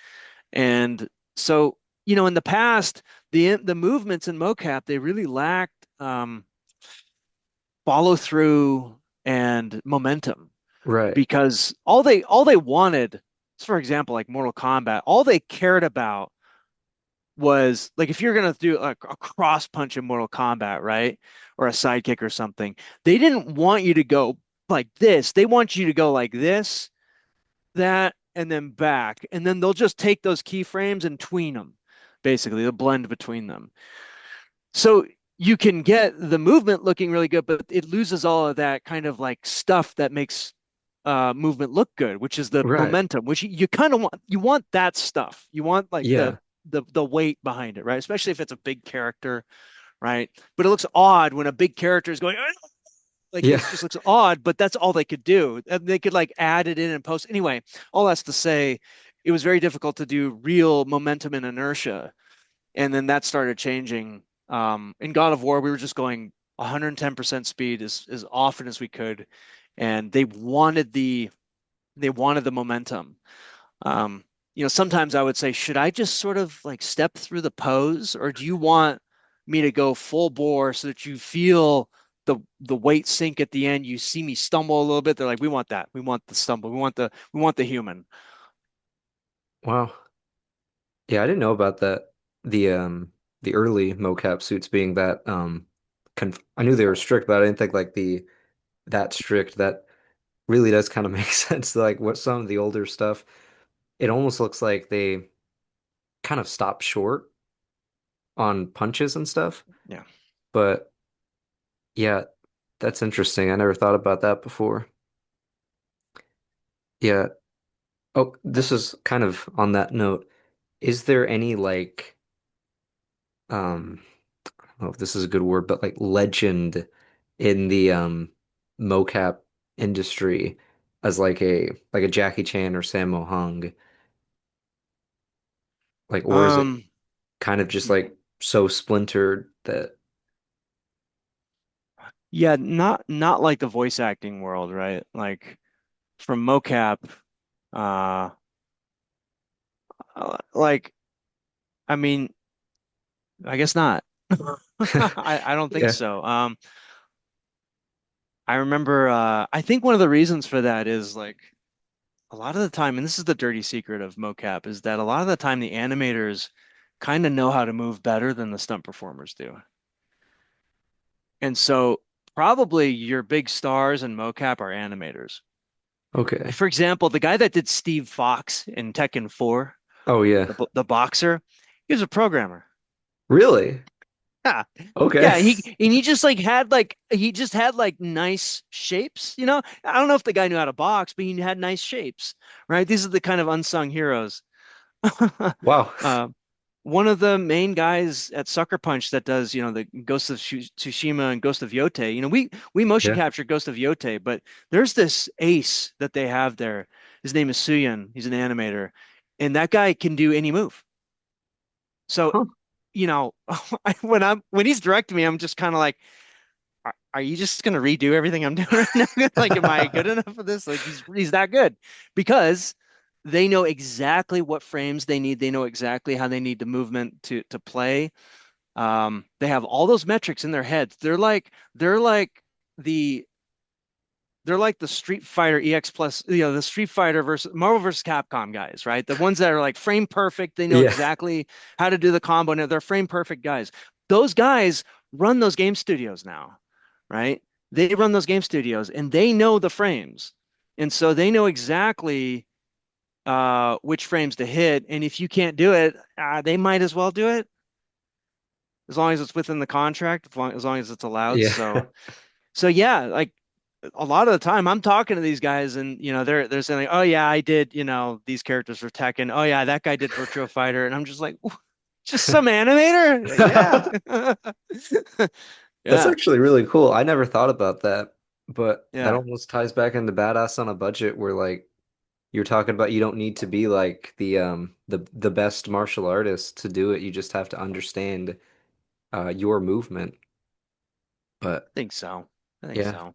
And so, in the past, the movements in mocap, they really lacked follow through and momentum Right. because all they wanted, for example, like Mortal Kombat, all they cared about was like if you're gonna do a cross punch in Mortal Kombat, right? Or a sidekick or something, they didn't want you to go like this. They want you to go like this, that, and then back. And then they'll just take those keyframes and tween them, basically, the blend between them. So you can get the movement looking really good, but it loses all of that kind of like stuff that makes movement look good, which is the Right. momentum, which you kind of want that stuff. You want like the Yeah. the the weight behind it, right? Especially if it's a big character, right? But it looks odd when a big character is going like it Yeah. just looks odd, but that's all they could do. And they could like add it in and post. Anyway, all that's to say, it was very difficult to do real momentum and inertia. And then that started changing. In God of War, we were just going 110% speed as often as we could, and they wanted the momentum. Um, Sometimes I would say, should I just sort of like step through the pose, or do you want me to go full bore so that you feel the weight sink at the end? You see me stumble a little bit. They're like, we want that. We want the stumble. We want the human. Wow. Yeah, I didn't know about that. The early mocap suits being that conf I knew they were strict, but I didn't think like the that strict. That really does kind of make sense. Like what some of the older stuff, it almost looks like they kind of stop short on punches and stuff. Yeah. But yeah, that's interesting. I never thought about that before. Yeah. Oh, this is kind of on that note. Is there any like I don't know if this is a good word, but like legend in the mocap industry as like a Jackie Chan or Sammo Hung? Like, or is it Um, kind of just like so splintered that yeah, not like the voice acting world, right? Like from mocap, uh, like I mean, I guess not. I don't think yeah. so. I remember, I think one of the reasons for that is like a lot of the time, and this is the dirty secret of mocap, is that a lot of the time the animators kind of know how to move better than the stunt performers do. And so probably your big stars in mocap are animators. Okay. For example, the guy that did Steve Fox in Tekken 4, Oh yeah. the boxer, he was a programmer. Really? Yeah. Okay. Yeah, he just like had like he just had like nice shapes, you know? I don't know if the guy knew how to box, but he had nice shapes, right? These are the kind of unsung heroes. Wow. Uh, one of the main guys at Sucker Punch that does, the Ghost of Tsushima and Ghost of Yote, we motion Yeah. capture Ghost of Yote, but there's this ace that they have there. His name is Suyan. He's an animator, and that guy can do any move. So, Huh. when he's directing me, I'm just kind of like, are you just gonna redo everything I'm doing right now? Like, am I good enough for this? Like, he's that good because they know exactly what frames they need. They know exactly how they need the movement to play. They have all those metrics in their heads. The they're like the Street Fighter EX Plus, the Street Fighter versus Marvel versus Capcom guys, right? The ones that are like frame perfect. They know Yeah. exactly how to do the combo. Now they're frame perfect guys. Those guys run those game studios now, right? They run those game studios and they know the frames. And so they know exactly which frames to hit. And if you can't do it, they might as well do it as long as it's within the contract, as long as it's allowed. Yeah. So yeah, like a lot of the time I'm talking to these guys and they're saying like, oh yeah, I did, these characters for Tekken. Oh yeah, that guy did Virtua Fighter. And I'm just like, just some animator? Yeah. That's Yeah. actually really cool. I never thought about that, but that Yeah. almost ties back into Badass on a Budget where like you're talking about you don't need to be like the best martial artist to do it. You just have to understand your movement. But I think so. I think yeah. so.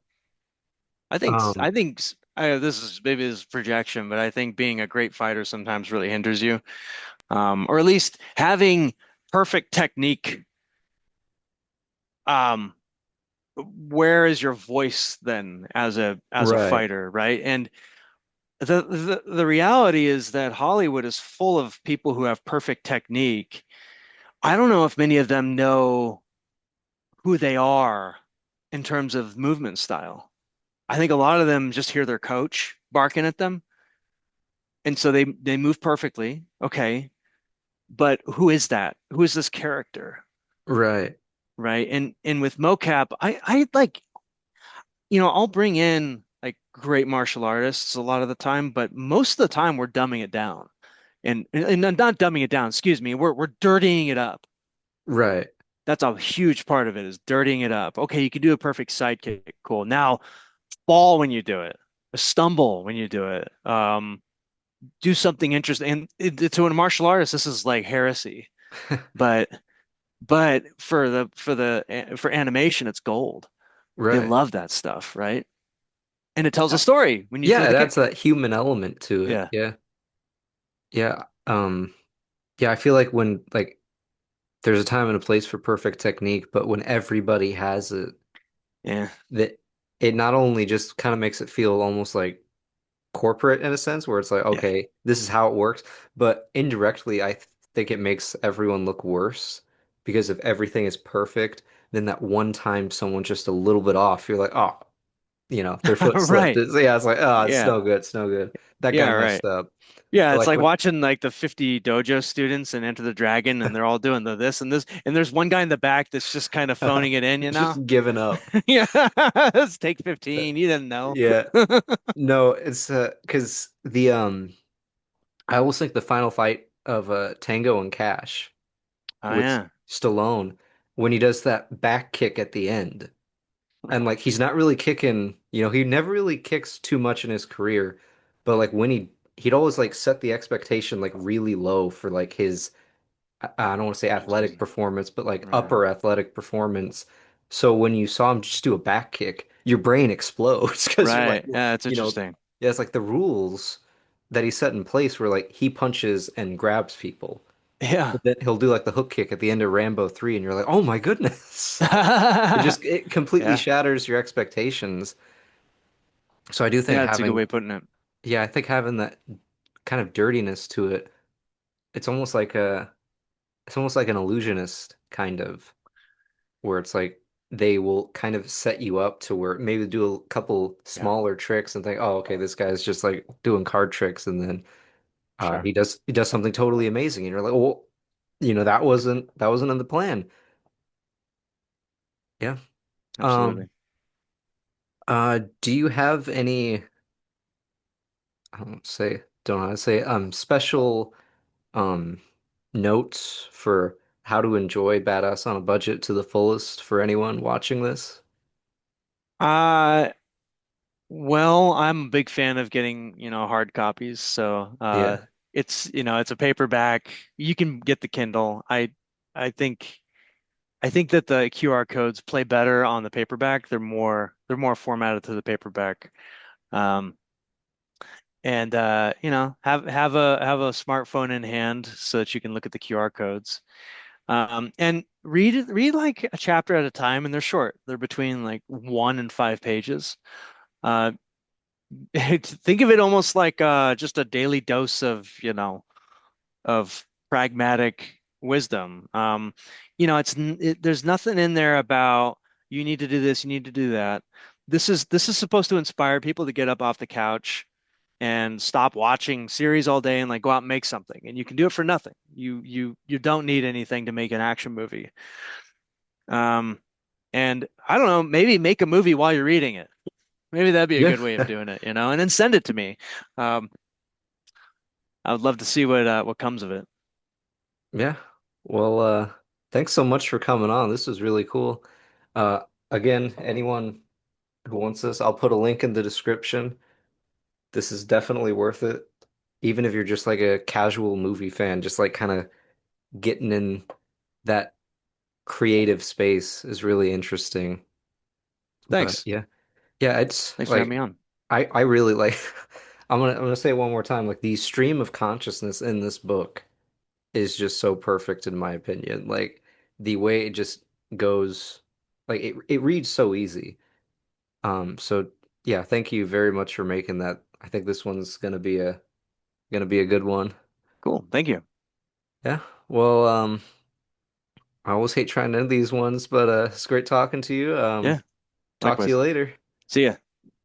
Um This is maybe this is projection, but I think being a great fighter sometimes really hinders you. Or at least having perfect technique. Um, where is your voice then as a right. fighter, right? And the reality is that Hollywood is full of people who have perfect technique. I don't know if many of them know who they are in terms of movement style. I think a lot of them just hear their coach barking at them, and so they move perfectly. Okay, but who is that? Who is this character? Right. Right? And with mocap, I like, I'll bring in like great martial artists a lot of the time, but most of the time we're dumbing it down. And not dumbing it down, excuse me. We're dirtying it up. Right. That's a huge part of it is dirtying it up. Okay, you can do a perfect sidekick. Cool. Now fall when you do it. Stumble when you do it. do something interesting. And to a martial artist, this is like heresy. But for animation, it's gold. They Right. love that stuff, right? And it tells a story when you throw Yeah, the that's kick. that human element to it. Yeah, Yeah. Yeah. Yeah, I feel like when like there's a time and a place for perfect technique, but when everybody has it, yeah, that it not only just kind of makes it feel almost like corporate in a sense, where it's like, yeah. okay, this is how it works, but indirectly, think it makes everyone look worse because if everything is perfect, then that one time someone's just a little bit off, you're like, oh, their foot slipped. Right. It's like, oh, it's Yeah. no good, it's no good. That guy Yeah, right. messed up. Yeah, But it's like like when watching like the 50 dojo students and Enter the Dragon, and they're all doing the this and this, and there's one guy in the back that's just kind of phoning it in, you know? just giving up. Yeah, let's take 15. You didn't know. Yeah. No, it's because I always think the final fight of Tango and Cash Oh with yeah. Stallone when he does that back kick at the end. And like he's not really kicking, he never really kicks too much in his career, but like when he'd always like set the expectation like really low for like his I don't want to say athletic performance, but like Right. upper athletic performance. So when you saw him just do a back kick, your brain explodes because you're like, Right. Yeah, it's you know, interesting. yeah, it's like the rules that he set in place where like he punches and grabs people. Yeah. But then he'll do like the hook kick at the end of Rambo 3, and you're like, oh my goodness. It completely Yeah. shatters your expectations. So I do think Yeah, it's a good way having, of putting it. yeah, I think having that kind of dirtiness to it, it's almost like it's almost like an illusionist kind of. Where it's like they will kind of set you up to where maybe do a couple Yeah, smaller tricks and think, oh, okay, this guy's just like doing card tricks, and then sure. he does something totally amazing, and you're like, well, that wasn't in the plan. Yeah. Absolutely. Um. Do you have any? Don't know how to say special um notes for how to enjoy Badass on a Budget to the fullest for anyone watching this? Uh, well, I'm a big fan of getting, hard copies. So, Yeah. it's a paperback. You can get the Kindle. I think I think that the QR codes play better on the paperback. They're more formatted to the paperback. Um, and have a smartphone in hand so that you can look at the QR codes. And read like a chapter at a time, and they're short. They're between like 1 and 5 pages. Uh, think of it almost like just a daily dose of pragmatic wisdom. There's nothing in there about you need to do this, you need to do that. This is supposed to inspire people to get up off the couch and stop watching series all day and like go out and make something. And you can do it for nothing. You don't need anything to make an action movie. Um, and I don't know, maybe make a movie while you're reading it. Maybe that'd be a Yeah. good way of doing it, and then send it to me. Um, I would love to see what comes of it. Yeah. Well, thanks so much for coming on. This was really cool. Again, anyone who wants this, I'll put a link in the description. This is definitely worth it. Even if you're just like a casual movie fan, just like kind of getting in that creative space is really interesting. But Thanks. yeah. Yeah, it's Thanks for having me like on. I really like I'm gonna say it one more time, like the stream of consciousness in this book is just so perfect in my opinion. Like the way it just goes, like it reads so easy. So yeah, thank you very much for making that. I think this one's gonna be a good one. Cool. Thank you. Yeah. Well, I always hate trying to end these ones, but it's great talking to you. Yeah, Talk to you likewise. later. See ya.